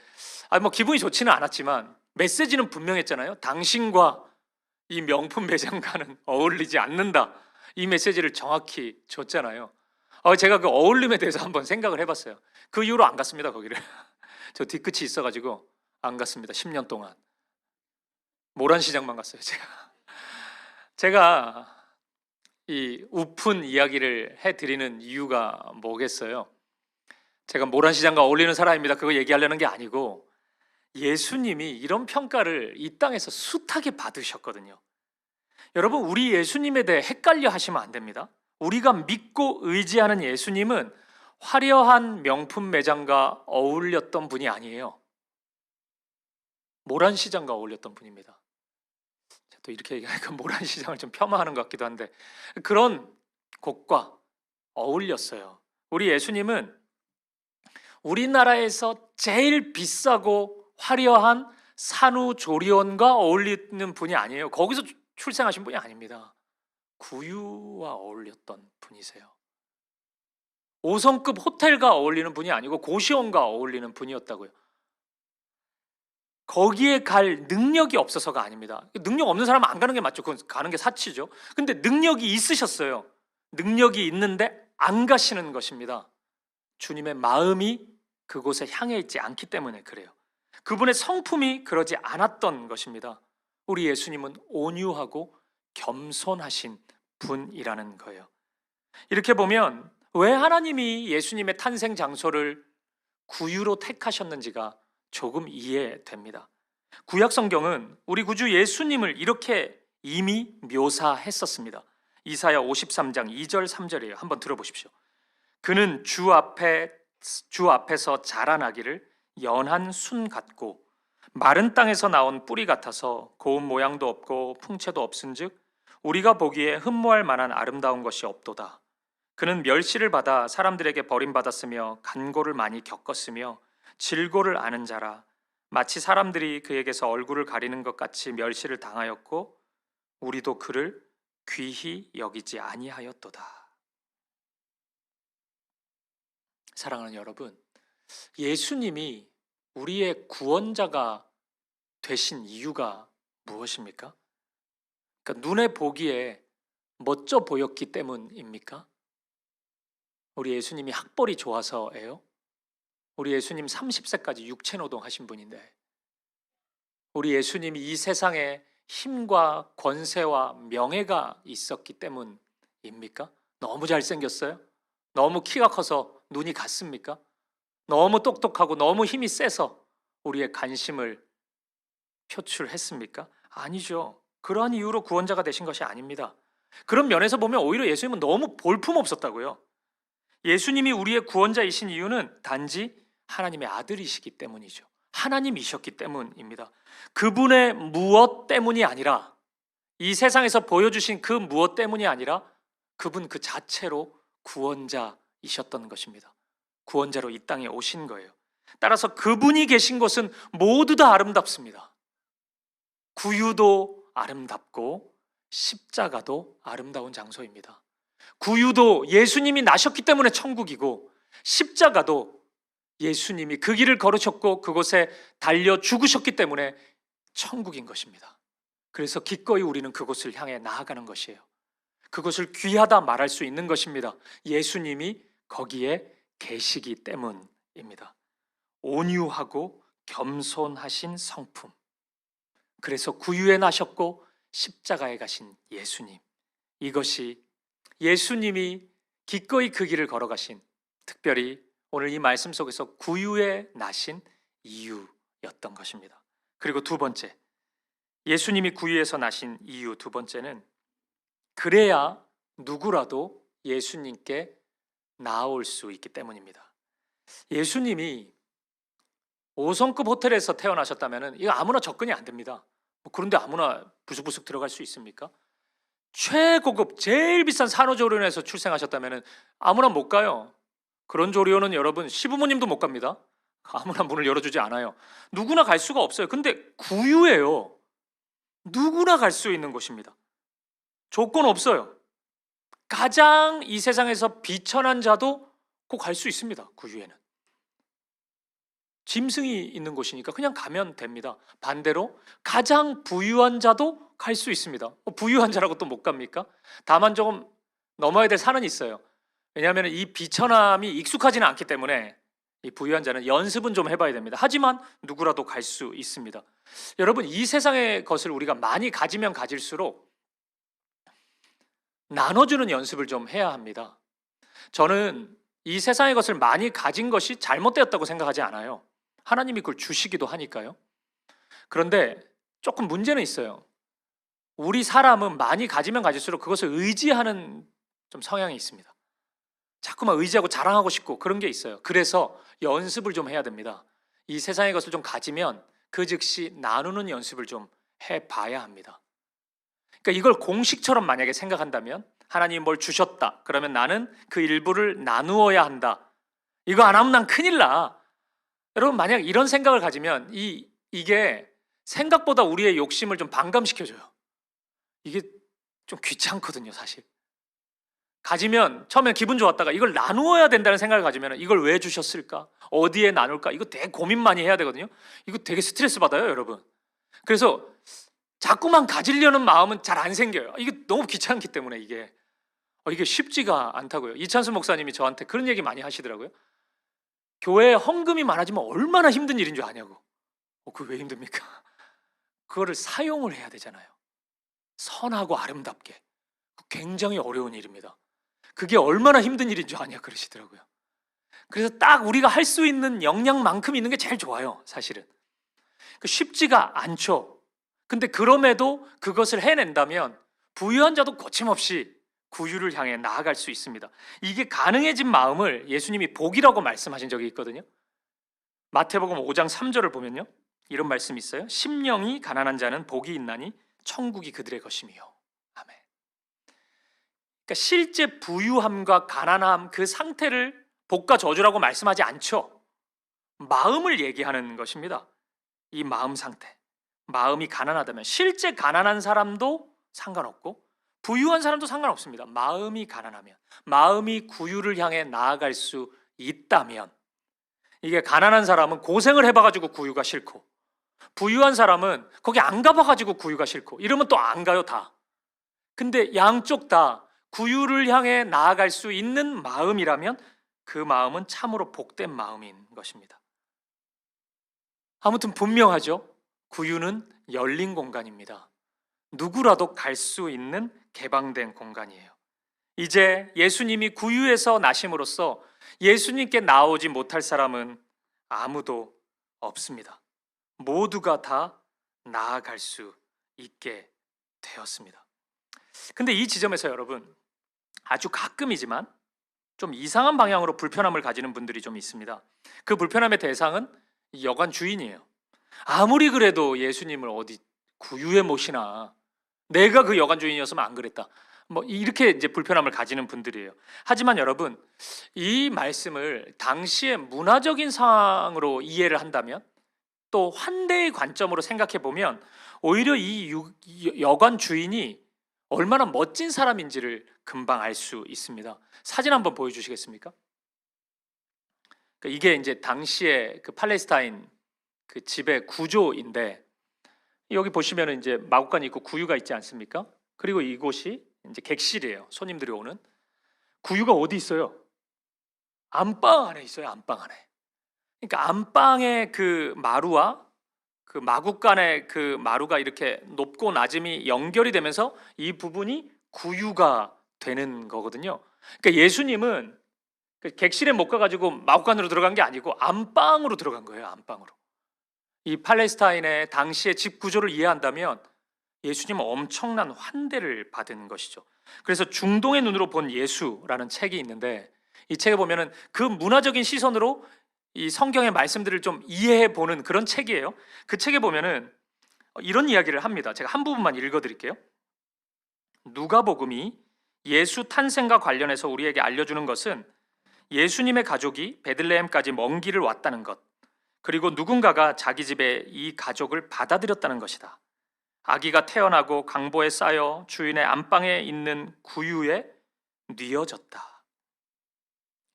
기분이 좋지는 않았지만 메시지는 분명했잖아요. 당신과 이 명품 매장과는 어울리지 않는다. 이 메시지를 정확히 줬잖아요. 제가 그 어울림에 대해서 한번 생각을 해봤어요. 그 이후로 안 갔습니다 거기를. 저 뒤끝이 있어가지고 안 갔습니다. 10년 동안 모란시장만 갔어요. 제가 이 우픈 이야기를 해드리는 이유가 뭐겠어요? 제가 모란시장과 어울리는 사람입니다 그거 얘기하려는 게 아니고, 예수님이 이런 평가를 이 땅에서 숱하게 받으셨거든요. 여러분, 우리 예수님에 대해 헷갈려 하시면 안 됩니다. 우리가 믿고 의지하는 예수님은 화려한 명품 매장과 어울렸던 분이 아니에요. 모란시장과 어울렸던 분입니다. 또 이렇게 얘기하니까 모란시장을 좀 폄하하는 것 같기도 한데 그런 곳과 어울렸어요. 우리 예수님은 우리나라에서 제일 비싸고 화려한 산후조리원과 어울리는 분이 아니에요. 거기서 출생하신 분이 아닙니다. 구유와 어울렸던 분이세요. 5성급 호텔과 어울리는 분이 아니고 고시원과 어울리는 분이었다고요. 거기에 갈 능력이 없어서가 아닙니다. 능력 없는 사람은 안 가는 게 맞죠. 그건 가는 게 사치죠. 근데 능력이 있으셨어요. 능력이 있는데 안 가시는 것입니다. 주님의 마음이 그곳에 향해 있지 않기 때문에 그래요. 그분의 성품이 그러지 않았던 것입니다. 우리 예수님은 온유하고 겸손하신 분이라는 거예요. 이렇게 보면 왜 하나님이 예수님의 탄생 장소를 구유로 택하셨는지가 조금 이해됩니다. 구약 성경은 우리 구주 예수님을 이렇게 이미 묘사했었습니다. 이사야 53장 2절 3절이에요. 한번 들어보십시오. 그는 주 앞에서 자라나기를 연한 순 같고 마른 땅에서 나온 뿌리 같아서 고운 모양도 없고 풍채도 없은즉 우리가 보기에 흠모할 만한 아름다운 것이 없도다. 그는 멸시를 받아 사람들에게 버림받았으며 간고를 많이 겪었으며 질고를 아는 자라. 마치 사람들이 그에게서 얼굴을 가리는 것 같이 멸시를 당하였고 우리도 그를 귀히 여기지 아니하였도다. 사랑하는 여러분, 예수님이 우리의 구원자가 되신 이유가 무엇입니까? 그러니까 눈에 보기에 멋져 보였기 때문입니까? 우리 예수님이 학벌이 좋아서예요? 우리 예수님 30세까지 육체노동 하신 분인데 우리 예수님이 이 세상에 힘과 권세와 명예가 있었기 때문입니까? 너무 잘생겼어요? 너무 키가 커서 눈이 갔습니까? 너무 똑똑하고 너무 힘이 세서 우리의 관심을 표출했습니까? 아니죠. 그러한 이유로 구원자가 되신 것이 아닙니다. 그런 면에서 보면 오히려 예수님은 너무 볼품없었다고요. 예수님이 우리의 구원자이신 이유는 단지 하나님의 아들이시기 때문이죠. 하나님이셨기 때문입니다. 그분의 무엇 때문이 아니라, 이 세상에서 보여주신 그 무엇 때문이 아니라 그분 그 자체로 구원자이셨던 것입니다. 구원자로 이 땅에 오신 거예요. 따라서 그분이 계신 곳은 모두 다 아름답습니다. 구유도 아름답고 십자가도 아름다운 장소입니다. 구유도 예수님이 나셨기 때문에 천국이고, 십자가도 예수님이 그 길을 걸으셨고 그곳에 달려 죽으셨기 때문에 천국인 것입니다. 그래서 기꺼이 우리는 그곳을 향해 나아가는 것이에요. 그것을 귀하다 말할 수 있는 것입니다. 예수님이 거기에 계시기 때문입니다. 온유하고 겸손하신 성품. 그래서 구유에 나셨고 십자가에 가신 예수님. 이것이 예수님이 기꺼이 그 길을 걸어가신, 특별히 오늘 이 말씀 속에서 구유에 나신 이유였던 것입니다. 그리고 두 번째, 예수님이 구유에서 나신 이유 두 번째는 그래야 누구라도 예수님께 나아올 수 있기 때문입니다. 예수님이 5성급 호텔에서 태어나셨다면 이거 아무나 접근이 안 됩니다. 그런데 아무나 부스부스 들어갈 수 있습니까? 최고급 제일 비싼 산후조리원에서 출생하셨다면 아무나 못 가요. 그런 조리원은 여러분 시부모님도 못 갑니다. 아무나 문을 열어주지 않아요. 누구나 갈 수가 없어요. 근데 구유예요. 누구나 갈 수 있는 곳입니다. 조건 없어요. 가장 이 세상에서 비천한 자도 꼭 갈 수 있습니다. 구유에는 짐승이 있는 곳이니까 그냥 가면 됩니다. 반대로 가장 부유한 자도 갈 수 있습니다. 부유한 자라고 또 못 갑니까? 다만 조금 넘어야 될 산은 있어요. 왜냐하면 이 비천함이 익숙하지는 않기 때문에 이 부유한 자는 연습은 좀 해봐야 됩니다. 하지만 누구라도 갈 수 있습니다. 여러분, 이 세상의 것을 우리가 많이 가지면 가질수록 나눠주는 연습을 좀 해야 합니다. 저는 이 세상의 것을 많이 가진 것이 잘못되었다고 생각하지 않아요. 하나님이 그걸 주시기도 하니까요. 그런데 조금 문제는 있어요. 우리 사람은 많이 가지면 가질수록 그것을 의지하는 좀 성향이 있습니다. 자꾸만 의지하고 자랑하고 싶고 그런 게 있어요. 그래서 연습을 좀 해야 됩니다. 이 세상의 것을 좀 가지면 그 즉시 나누는 연습을 좀 해봐야 합니다. 그러니까 이걸 공식처럼 만약에 생각한다면, 하나님이 뭘 주셨다 그러면 나는 그 일부를 나누어야 한다. 이거 안 하면 난 큰일 나. 여러분, 만약 이런 생각을 가지면 이게 생각보다 우리의 욕심을 좀 반감시켜줘요. 이게 좀 귀찮거든요, 사실. 가지면 처음엔 기분 좋았다가 이걸 나누어야 된다는 생각을 가지면 이걸 왜 주셨을까? 어디에 나눌까? 이거 되게 고민 많이 해야 되거든요. 이거 되게 스트레스 받아요, 여러분. 그래서 자꾸만 가지려는 마음은 잘 안 생겨요. 이게 너무 귀찮기 때문에 이게 쉽지가 않다고요. 이찬수 목사님이 저한테 그런 얘기 많이 하시더라고요. 교회에 헌금이 많아지면 얼마나 힘든 일인 줄 아냐고. 그게 왜 힘듭니까? 그거를 사용을 해야 되잖아요. 선하고 아름답게. 굉장히 어려운 일입니다. 그게 얼마나 힘든 일인 줄 아냐 그러시더라고요. 그래서 딱 우리가 할 수 있는 역량만큼 있는 게 제일 좋아요, 사실은. 쉽지가 않죠. 근데 그럼에도 그것을 해낸다면 부유한 자도 거침없이 구유를 향해 나아갈 수 있습니다. 이게 가능해진 마음을 예수님이 복이라고 말씀하신 적이 있거든요. 마태복음 5장 3절을 보면요, 이런 말씀이 있어요. 심령이 가난한 자는 복이 있나니 천국이 그들의 것이며. 아멘. 그러니까 실제 부유함과 가난함 그 상태를 복과 저주라고 말씀하지 않죠. 마음을 얘기하는 것입니다. 이 마음 상태. 마음이 가난하다면 실제 가난한 사람도 상관없고 부유한 사람도 상관없습니다. 마음이 가난하면, 마음이 구유를 향해 나아갈 수 있다면, 이게 가난한 사람은 고생을 해봐가지고 구유가 싫고 부유한 사람은 거기 안 가봐가지고 구유가 싫고 이러면 또 안 가요, 다. 근데 양쪽 다 구유를 향해 나아갈 수 있는 마음이라면 그 마음은 참으로 복된 마음인 것입니다. 아무튼 분명하죠. 구유는 열린 공간입니다. 누구라도 갈 수 있는 개방된 공간이에요. 이제 예수님이 구유에서 나심으로써 예수님께 나오지 못할 사람은 아무도 없습니다. 모두가 다 나아갈 수 있게 되었습니다. 근데 이 지점에서 여러분, 아주 가끔이지만 좀 이상한 방향으로 불편함을 가지는 분들이 좀 있습니다. 그 불편함의 대상은 이 여관 주인이에요. 아무리 그래도 예수님을 어디 구유에 모시나, 내가 그 여관 주인이었으면 안 그랬다, 뭐 이렇게 이제 불편함을 가지는 분들이에요. 하지만 여러분, 이 말씀을 당시의 문화적인 상황으로 이해를 한다면, 또 환대의 관점으로 생각해 보면 오히려 이 여관 주인이 얼마나 멋진 사람인지를 금방 알 수 있습니다. 사진 한번 보여주시겠습니까? 이게 이제 당시의 그 팔레스타인 그 집의 구조인데, 여기 보시면은 이제 마구간이 있고 구유가 있지 않습니까? 그리고 이곳이 이제 객실이에요. 손님들이 오는. 구유가 어디 있어요? 안방 안에 있어요. 안방 안에. 그러니까 안방의 그 마루와 그 마구간의 그 마루가 이렇게 높고 낮음이 연결이 되면서 이 부분이 구유가 되는 거거든요. 그러니까 예수님은 그 객실에 못 가가지고 마구간으로 들어간 게 아니고 안방으로 들어간 거예요. 안방으로. 이 팔레스타인의 당시의 집 구조를 이해한다면 예수님은 엄청난 환대를 받은 것이죠. 그래서 중동의 눈으로 본 예수라는 책이 있는데, 이 책에 보면은 그 문화적인 시선으로 이 성경의 말씀들을 좀 이해해 보는 그런 책이에요. 그 책에 보면은 이런 이야기를 합니다. 제가 한 부분만 읽어드릴게요. 누가복음이 예수 탄생과 관련해서 우리에게 알려주는 것은 예수님의 가족이 베들레헴까지 먼 길을 왔다는 것, 그리고 누군가가 자기 집에 이 가족을 받아들였다는 것이다. 아기가 태어나고 강보에 쌓여 주인의 안방에 있는 구유에 뉘어졌다.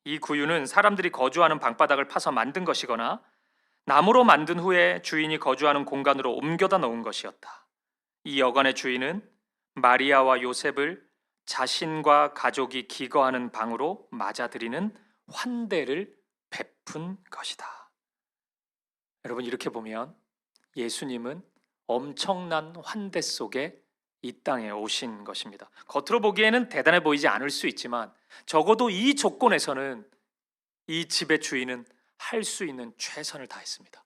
이 구유는 사람들이 거주하는 방바닥을 파서 만든 것이거나 나무로 만든 후에 주인이 거주하는 공간으로 옮겨다 놓은 것이었다. 이 여관의 주인은 마리아와 요셉을 자신과 가족이 기거하는 방으로 맞아들이는 환대를 베푼 것이다. 여러분, 이렇게 보면 예수님은 엄청난 환대 속에 이 땅에 오신 것입니다. 겉으로 보기에는 대단해 보이지 않을 수 있지만 적어도 이 조건에서는 이 집의 주인은 할 수 있는 최선을 다했습니다.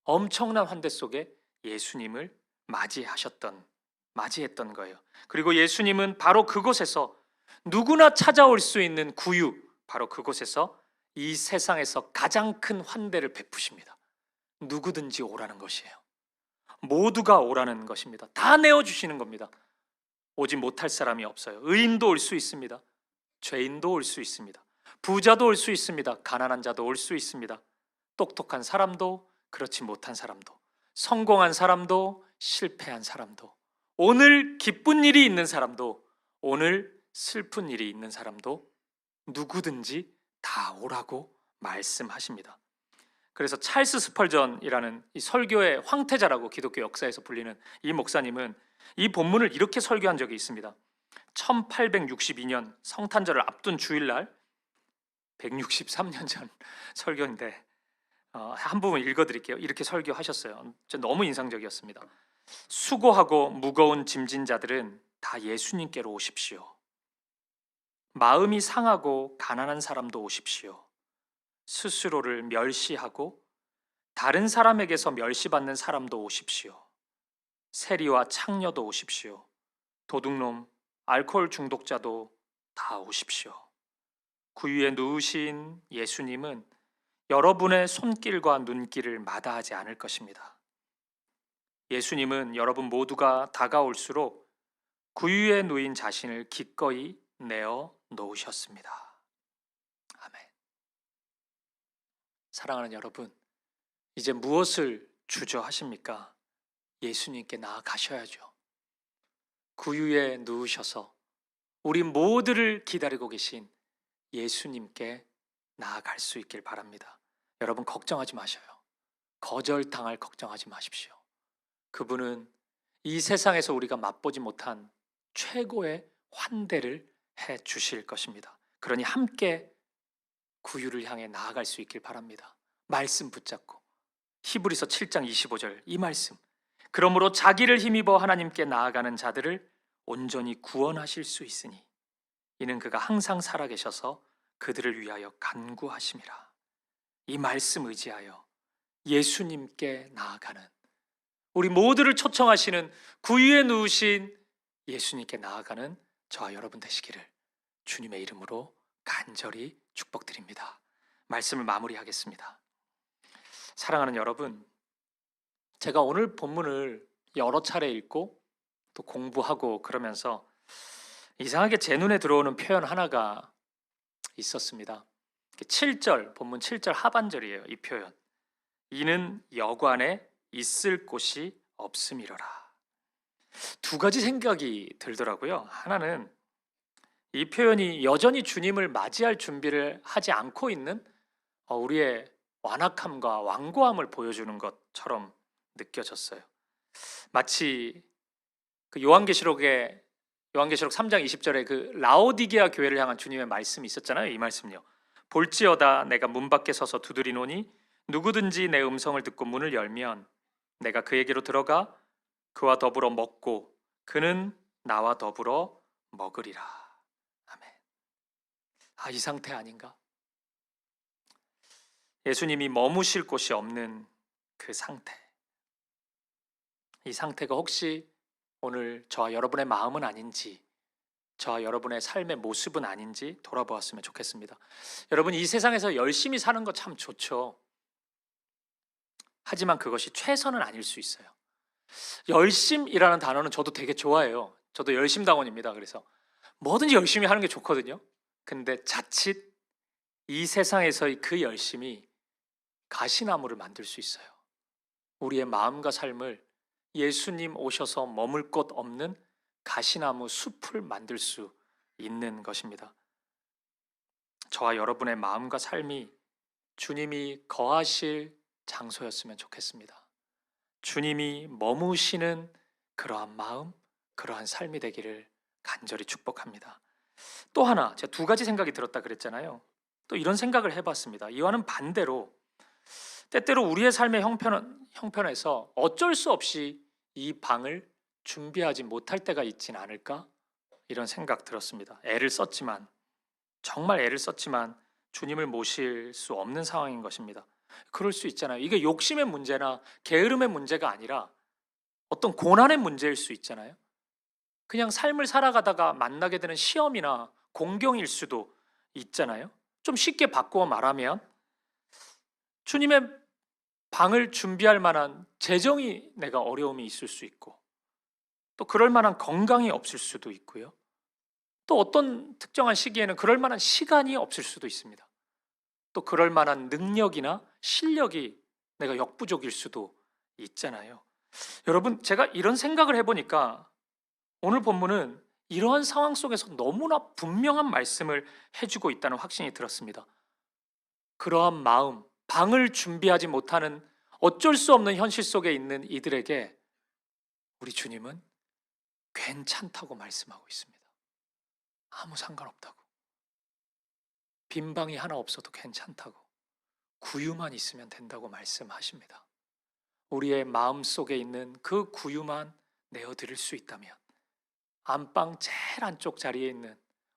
엄청난 환대 속에 예수님을 맞이했던 거예요. 그리고 예수님은 바로 그곳에서 누구나 찾아올 수 있는 구유, 바로 그곳에서 이 세상에서 가장 큰 환대를 베푸십니다. 누구든지 오라는 것이에요. 모두가 오라는 것입니다. 다 내어주시는 겁니다. 오지 못할 사람이 없어요. 의인도 올 수 있습니다. 죄인도 올 수 있습니다. 부자도 올 수 있습니다. 가난한 자도 올 수 있습니다. 똑똑한 사람도 그렇지 못한 사람도, 성공한 사람도 실패한 사람도, 오늘 기쁜 일이 있는 사람도 오늘 슬픈 일이 있는 사람도 누구든지 다 오라고 말씀하십니다. 그래서 찰스 스펄전이라는 이 설교의 황태자라고 기독교 역사에서 불리는 이 목사님은 이 본문을 이렇게 설교한 적이 있습니다. 1862년 성탄절을 앞둔 주일날 163년 전 설교인데 한 부분 읽어드릴게요. 이렇게 설교하셨어요. 너무 인상적이었습니다. 수고하고 무거운 짐진 자들은 다 예수님께로 오십시오. 마음이 상하고 가난한 사람도 오십시오. 스스로를 멸시하고 다른 사람에게서 멸시받는 사람도 오십시오. 세리와 창녀도 오십시오. 도둑놈, 알코올 중독자도 다 오십시오. 구유에 누우신 예수님은 여러분의 손길과 눈길을 마다하지 않을 것입니다. 예수님은 여러분 모두가 다가올수록 구유에 누인 자신을 기꺼이 내어 놓으셨습니다. 아멘. 사랑하는 여러분, 이제 무엇을 주저하십니까? 예수님께 나아가셔야죠. 구유에 누우셔서 우리 모두를 기다리고 계신 예수님께 나아갈 수 있길 바랍니다. 여러분 걱정하지 마셔요. 거절당할 걱정하지 마십시오. 그분은 이 세상에서 우리가 맛보지 못한 최고의 환대를 해 주실 것입니다. 그러니 함께 구유를 향해 나아갈 수 있길 바랍니다. 말씀 붙잡고 히브리서 7장 25절 이 말씀, 그러므로 자기를 힘입어 하나님께 나아가는 자들을 온전히 구원하실 수 있으니 이는 그가 항상 살아계셔서 그들을 위하여 간구하심이라. 이 말씀 의지하여 예수님께 나아가는, 우리 모두를 초청하시는 구유에 누우신 예수님께 나아가는 저와 여러분 되시기를 주님의 이름으로 간절히 축복드립니다. 말씀을 마무리하겠습니다. 사랑하는 여러분, 제가 오늘 본문을 여러 차례 읽고 또 공부하고 그러면서 이상하게 제 눈에 들어오는 표현 하나가 있었습니다. 7절, 본문 7절 하반절이에요. 이 표현. 이는 여관에 있을 곳이 없음이로라. 두 가지 생각이 들더라고요. 하나는 이 표현이 여전히 주님을 맞이할 준비를 하지 않고 있는 우리의 완악함과 완고함을 보여주는 것처럼 느껴졌어요. 마치 그 요한계시록 3장 20절에 그 라오디게아 교회를 향한 주님의 말씀이 있었잖아요. 이 말씀요. 볼지어다 내가 문 밖에 서서 두드리노니 누구든지 내 음성을 듣고 문을 열면 내가 그에게로 들어가 그와 더불어 먹고 그는 나와 더불어 먹으리라. 아멘. 이 상태 아닌가? 예수님이 머무실 곳이 없는 그 상태. 이 상태가 혹시 오늘 저와 여러분의 마음은 아닌지, 저와 여러분의 삶의 모습은 아닌지 돌아보았으면 좋겠습니다. 여러분, 이 세상에서 열심히 사는 거 참 좋죠. 하지만 그것이 최선은 아닐 수 있어요. 열심이라는 단어는 저도 되게 좋아해요. 저도 열심당원입니다. 그래서 뭐든지 열심히 하는 게 좋거든요. 근데 자칫 이 세상에서의 그 열심이 가시나무를 만들 수 있어요. 우리의 마음과 삶을 예수님 오셔서 머물 곳 없는 가시나무 숲을 만들 수 있는 것입니다. 저와 여러분의 마음과 삶이 주님이 거하실 장소였으면 좋겠습니다. 주님이 머무시는 그러한 마음, 그러한 삶이 되기를 간절히 축복합니다. 또 하나, 제가 두 가지 생각이 들었다 그랬잖아요. 또 이런 생각을 해봤습니다. 이와는 반대로 때때로 우리의 삶의 형편에서 어쩔 수 없이 이 방을 준비하지 못할 때가 있진 않을까? 이런 생각 들었습니다. 정말 애를 썼지만 주님을 모실 수 없는 상황인 것입니다. 그럴 수 있잖아요. 이게 욕심의 문제나 게으름의 문제가 아니라 어떤 고난의 문제일 수 있잖아요. 그냥 삶을 살아가다가 만나게 되는 시험이나 공경일 수도 있잖아요. 좀 쉽게 바꾸어 말하면 주님의 방을 준비할 만한 재정이 내가 어려움이 있을 수 있고, 또 그럴 만한 건강이 없을 수도 있고요. 또 어떤 특정한 시기에는 그럴 만한 시간이 없을 수도 있습니다. 또 그럴 만한 능력이나 실력이 내가 역부족일 수도 있잖아요. 여러분, 제가 이런 생각을 해보니까 오늘 본문은 이러한 상황 속에서 너무나 분명한 말씀을 해주고 있다는 확신이 들었습니다. 그러한 마음, 방을 준비하지 못하는 어쩔 수 없는 현실 속에 있는 이들에게 우리 주님은 괜찮다고 말씀하고 있습니다. 아무 상관없다고. 빈 방이 하나 없어도 괜찮다고. 구유만 있으면 된다고 말씀하십니다. 우리의 마음 속에 있는 그 구유만 내어드릴 수 있다면, 안방 제일 안쪽 자리에 있는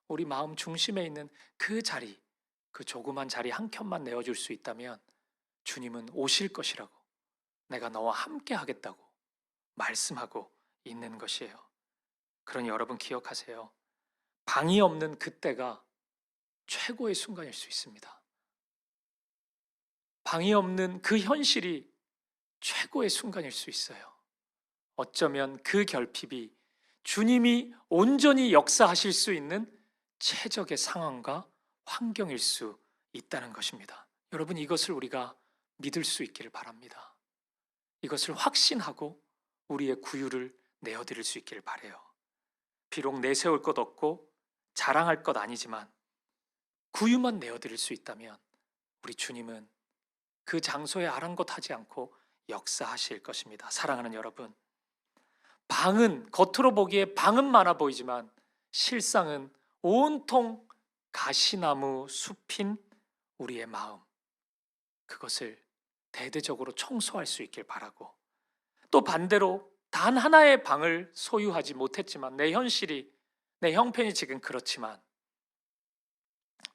우리 마음 중심에 있는 그 자리, 그 조그만 자리 한 켠만 내어줄 수 있다면 주님은 오실 것이라고, 내가 너와 함께 하겠다고 말씀하고 있는 것이에요. 그러니 여러분 기억하세요. 방이 없는 그때가 최고의 순간일 수 있습니다. 방이 없는 그 현실이 최고의 순간일 수 있어요. 어쩌면 그 결핍이 주님이 온전히 역사하실 수 있는 최적의 상황과 환경일 수 있다는 것입니다. 여러분, 이것을 우리가 믿을 수 있기를 바랍니다. 이것을 확신하고 우리의 구유를 내어드릴 수 있기를 바라요. 비록 내세울 것 없고 자랑할 것 아니지만 구유만 내어드릴 수 있다면 우리 주님은 그 장소에 아랑곳하지 않고 역사하실 것입니다. 사랑하는 여러분, 방은 겉으로 보기에 방은 많아 보이지만 실상은 온통 가시나무 숲인 우리의 마음, 그것을 대대적으로 청소할 수 있길 바라고, 또 반대로 단 하나의 방을 소유하지 못했지만 내 현실이, 내 형편이 지금 그렇지만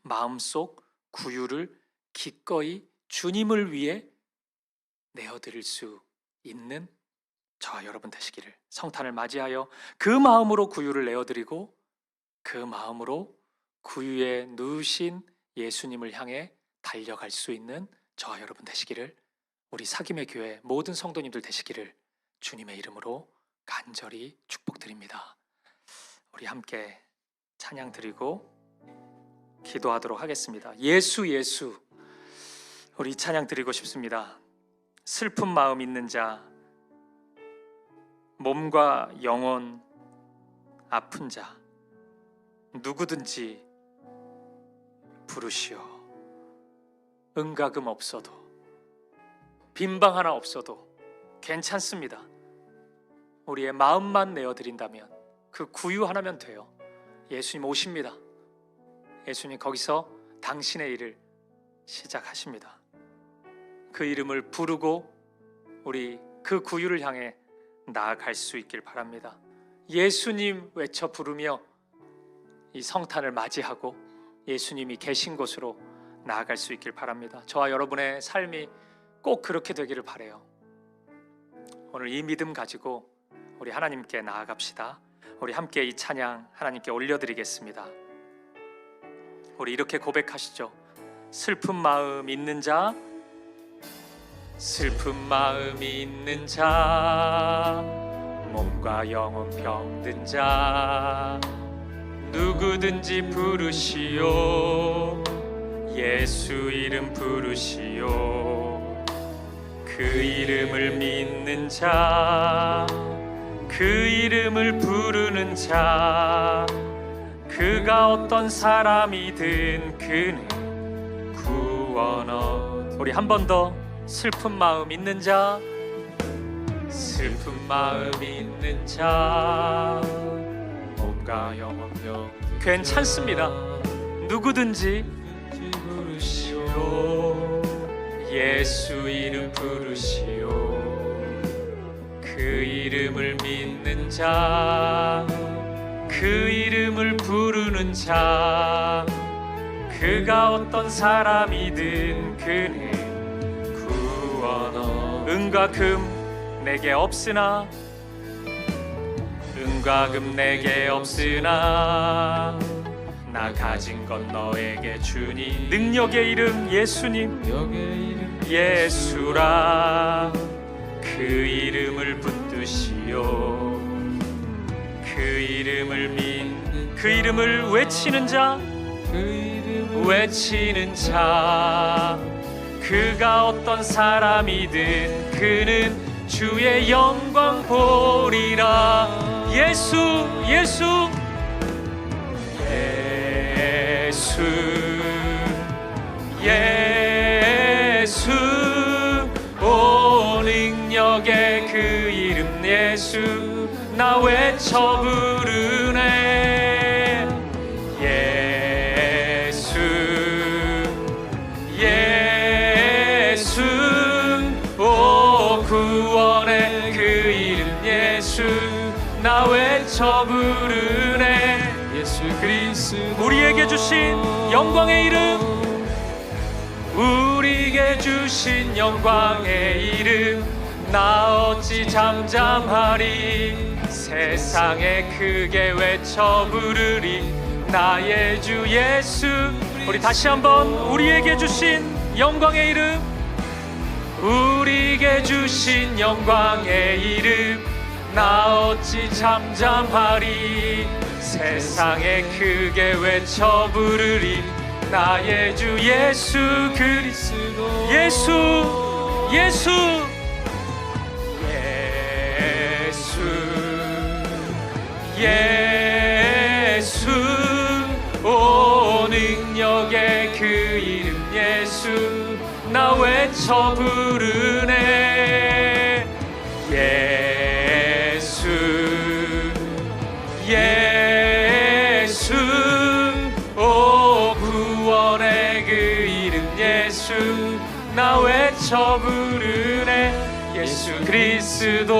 마음속 구유를 기꺼이 주님을 위해 내어드릴 수 있는 저와 여러분 되시기를, 성탄을 맞이하여 그 마음으로 구유를 내어드리고 그 마음으로 구유에 누우신 예수님을 향해 달려갈 수 있는 저와 여러분 되시기를, 우리 사김의 교회 모든 성도님들 되시기를 주님의 이름으로 간절히 축복드립니다. 우리 함께 찬양 드리고 기도하도록 하겠습니다. 예수 예수, 우리 찬양 드리고 싶습니다. 슬픈 마음 있는 자, 몸과 영혼 아픈 자 누구든지 부르시오. 응가금 없어도, 빈방 하나 없어도 괜찮습니다. 우리의 마음만 내어드린다면 그 구유 하나면 돼요. 예수님 오십니다. 예수님 거기서 당신의 일을 시작하십니다. 그 이름을 부르고 우리 그 구유를 향해 나아갈 수 있길 바랍니다. 예수님 외쳐 부르며 이 성탄을 맞이하고 예수님이 계신 곳으로 나아갈 수 있길 바랍니다. 저와 여러분의 삶이 꼭 그렇게 되기를 바라요. 오늘 이 믿음 가지고 우리 하나님께 나아갑시다. 우리 함께 이 찬양 하나님께 올려드리겠습니다. 우리 이렇게 고백하시죠. 슬픈 마음 있는 자, 슬픈 마음이 있는 자, 몸과 영혼 병든 자 누구든지 부르시오. 예수 이름 부르시오. 그 이름을 믿는 자, 그 이름을 부르는 자, 그가 어떤 사람이든 그는 구원어. 우리 한 번 더. 슬픈 마음 있는 자, 슬픈 마음 있는 자, 몸과 영혼 괜찮습니다. 누구든지 부르시오. 예수 이름 부르시오. 그 이름을 믿는 자, 그 이름을 부르는 자, 그가 어떤 사람이든 그는 구원어. 은과 금 내게 없으나, 은과 금 내게 없으나 나 가진 건 너에게 주니. 능력의 이름 예수님, 예수라. 그 이름을 붙드시오. 그 이름을 그 이름을 외치는 자, 외치는 자, 그가 어떤 사람이든 그는 주의 영광 보리라. 예수 예수 예수 예수 예수 오 능력의 그 이름 예수 나 외쳐 부르네 예수 예수 오 구원의 그 이름 예수 나 외쳐 부르네 예수 그리스도 우리에게 주신 영광의 이름 우리에게 주신 영광의 이름 나 어찌 잠잠하리 세상에 크게 외쳐 부르리 나의 주 예수 우리 다시 한번 우리에게 주신 영광의 이름 우리에게 주신 영광의 이름 나 어찌 잠잠하리 세상에 크게 외쳐 부르리 나의 주 예수 그리스도 예수 예수 예수 오 능력의 그 이름 예수 나 외쳐 부르네 예수 예수 오 구원의 그 이름 예수 나 외쳐 부르네 예수 그리스도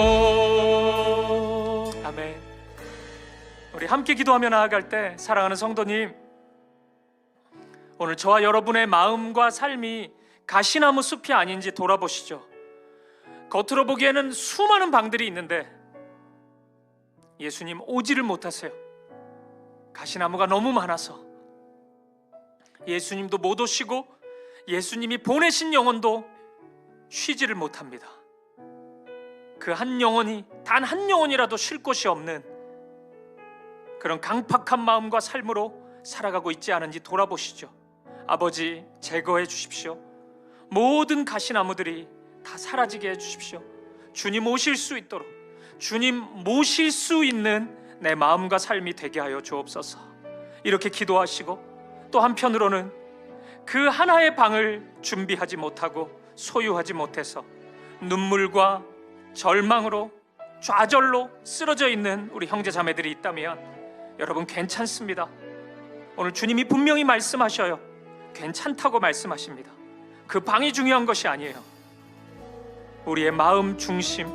아멘. 우리 함께 기도하며 나아갈 때 사랑하는 성도님 오늘 저와 여러분의 마음과 삶이 가시나무 숲이 아닌지 돌아보시죠. 겉으로 보기에는 수많은 방들이 있는데 예수님 오지를 못하세요. 가시나무가 너무 많아서 예수님도 못 오시고 예수님이 보내신 영혼도 쉬지를 못합니다. 그 한 영혼이 단 한 영혼이라도 쉴 곳이 없는 그런 강팍한 마음과 삶으로 살아가고 있지 않은지 돌아보시죠. 아버지 제거해 주십시오. 모든 가시나무들이 다 사라지게 해 주십시오. 주님 오실 수 있도록 주님 모실 수 있는 내 마음과 삶이 되게 하여 주옵소서. 이렇게 기도하시고 또 한편으로는 그 하나의 방을 준비하지 못하고 소유하지 못해서 눈물과 절망으로 좌절로 쓰러져 있는 우리 형제 자매들이 있다면 여러분 괜찮습니다. 오늘 주님이 분명히 말씀하셔요. 괜찮다고 말씀하십니다. 그 방이 중요한 것이 아니에요. 우리의 마음 중심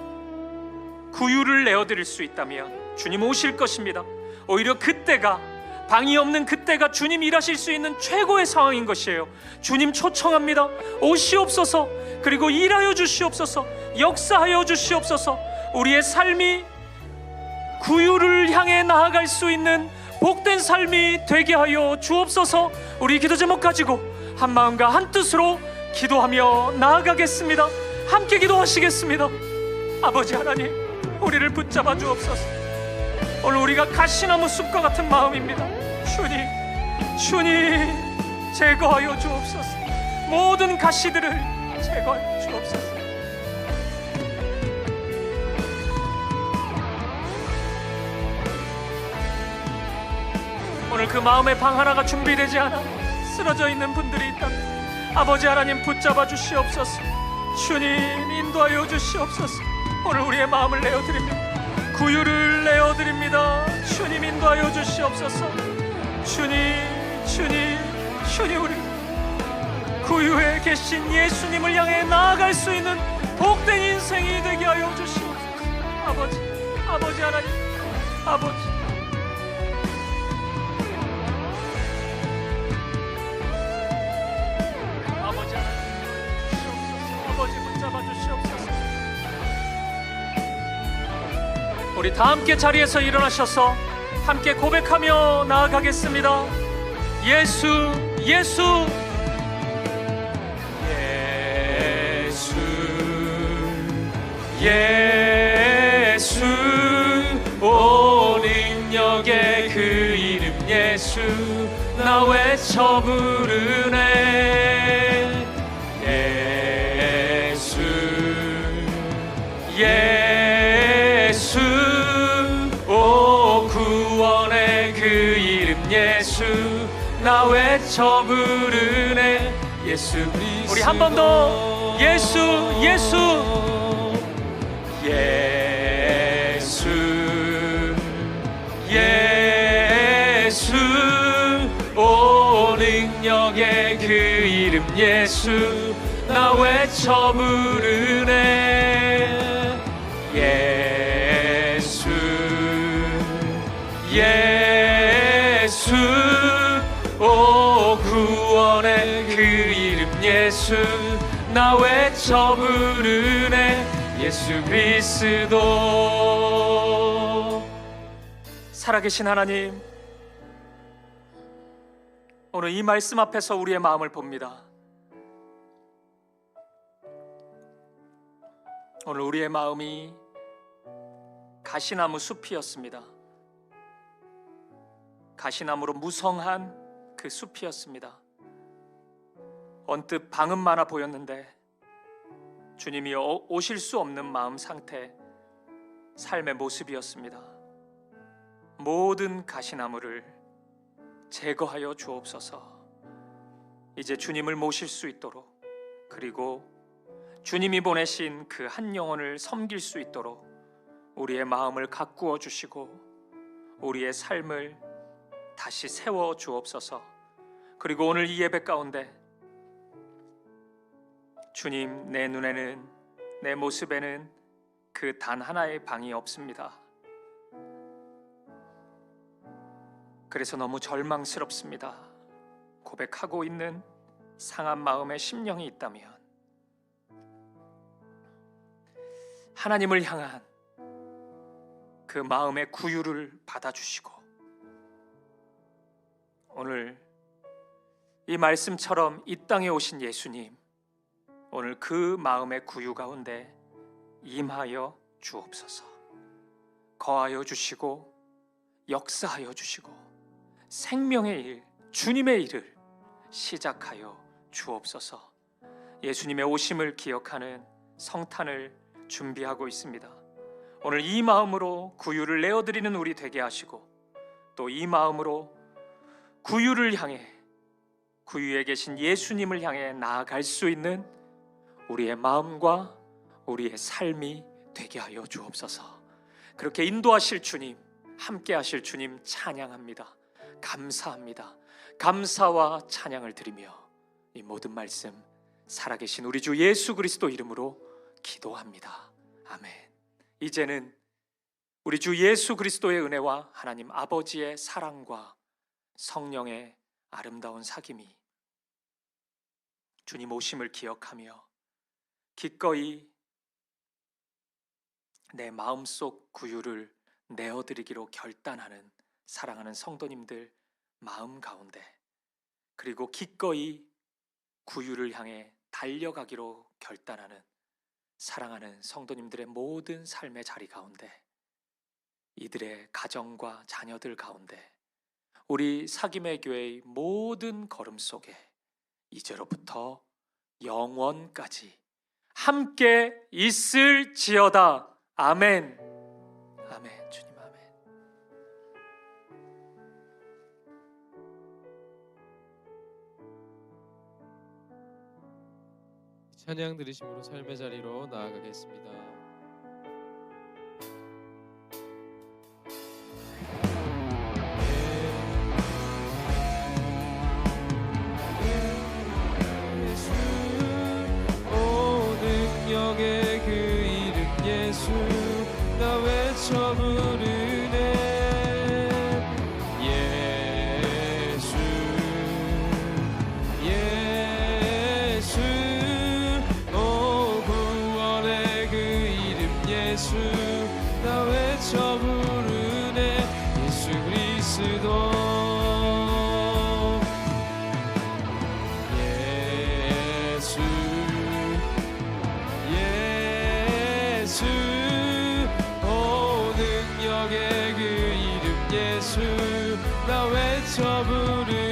구유를 내어드릴 수 있다면 주님 오실 것입니다. 오히려 그때가 방이 없는 그때가 주님 일하실 수 있는 최고의 상황인 것이에요. 주님 초청합니다. 오시옵소서. 그리고 일하여 주시옵소서. 역사하여 주시옵소서. 우리의 삶이 구유를 향해 나아갈 수 있는 복된 삶이 되게 하여 주옵소서. 우리 기도 제목 가지고 한 마음과 한 뜻으로 기도하며 나아가겠습니다. 함께 기도하시겠습니다. 아버지 하나님 우리를 붙잡아 주옵소서. 오늘 우리가 가시나무 숲과 같은 마음입니다. 주님 제거하여 주옵소서. 모든 가시들을 제거하여 주옵소서. 오늘 그 마음의 방 하나가 준비되지 않아 쓰러져 있는 분들이 있다면 아버지 하나님 붙잡아 주시옵소서. 주님 인도하여 주시옵소서. 오늘 우리의 마음을 내어드립니다. 구유를 내어드립니다. 주님 인도하여 주시옵소서. 주님 우리 구유에 계신 예수님을 향해 나아갈 수 있는 복된 인생이 되게 하여 주시옵소서. 아버지 하나님 아버지 붙잡아 주시옵소서. 우리 다 함께 자리에서 일어나셔서 함께 고백하며 나아가겠습니다. 예수 오 능력의 그 이름 예수 나 외쳐 부르네 예수 오 구원의 그 이름 예수 나 외쳐 부르네 예수 그리스도 우리 한 번 더 예수 예수 예수 예수 오 능력의 그 이름 예수 나 외쳐 부르네 예수 예수 오 구원의 그 이름 예수 나 외쳐 부르네 예수 그리스도. 살아계신 하나님, 오늘 이 말씀 앞에서 우리의 마음을 봅니다. 오늘 우리의 마음이 가시나무 숲이었습니다. 가시나무로 무성한 그 숲이었습니다. 언뜻 방음 많아 보였는데 주님이 오실 수 없는 마음 상태, 삶의 모습이었습니다. 모든 가시나무를 제거하여 주옵소서. 이제 주님을 모실 수 있도록, 그리고 주님이 보내신 그 한 영혼을 섬길 수 있도록 우리의 마음을 가꾸어 주시고 우리의 삶을 다시 세워 주옵소서. 그리고 오늘 이 예배 가운데 주님, 내 눈에는, 내 모습에는 그 단 하나의 방이 없습니다. 그래서 너무 절망스럽습니다. 고백하고 있는 상한 마음의 심령이 있다면 하나님을 향한 그 마음의 구유를 받아주시고 오늘 이 말씀처럼 이 땅에 오신 예수님, 오늘 그 마음의 구유 가운데 임하여 주옵소서. 거하여 주시고 역사하여 주시고 생명의 일, 주님의 일을 시작하여 주옵소서. 예수님의 오심을 기억하는 성탄을 준비하고 있습니다. 오늘 이 마음으로 구유를 내어드리는 우리 되게 하시고 또 이 마음으로 구유를 향해, 구유에 계신 예수님을 향해 나아갈 수 있는 우리의 마음과 우리의 삶이 되게 하여 주옵소서. 그렇게 인도하실 주님, 함께 하실 주님 찬양합니다. 감사합니다. 감사와 찬양을 드리며 이 모든 말씀 살아계신 우리 주 예수 그리스도 이름으로 기도합니다. 아멘. 이제는 우리 주 예수 그리스도의 은혜와 하나님 아버지의 사랑과 성령의 아름다운 사귐이 주님 오심을 기억하며 기꺼이 내 마음속 구유를 내어드리기로 결단하는 사랑하는 성도님들 마음 가운데, 그리고 기꺼이 구유를 향해 달려가기로 결단하는 사랑하는 성도님들의 모든 삶의 자리 가운데, 이들의 가정과 자녀들 가운데, 우리 사귐의 교회의 모든 걸음 속에 이제로부터 영원까지 함께 있을지어다. 아멘. 아멘. 주님 아멘. 찬양 들으심으로 삶의 자리로 나아가겠습니다. 나 외쳐 부르네 예수 예수 오 구원의 그 이름 예수 나 외쳐 부르네 예수 그리스도 예수 예수 그 이름 예수 나 외쳐 부르네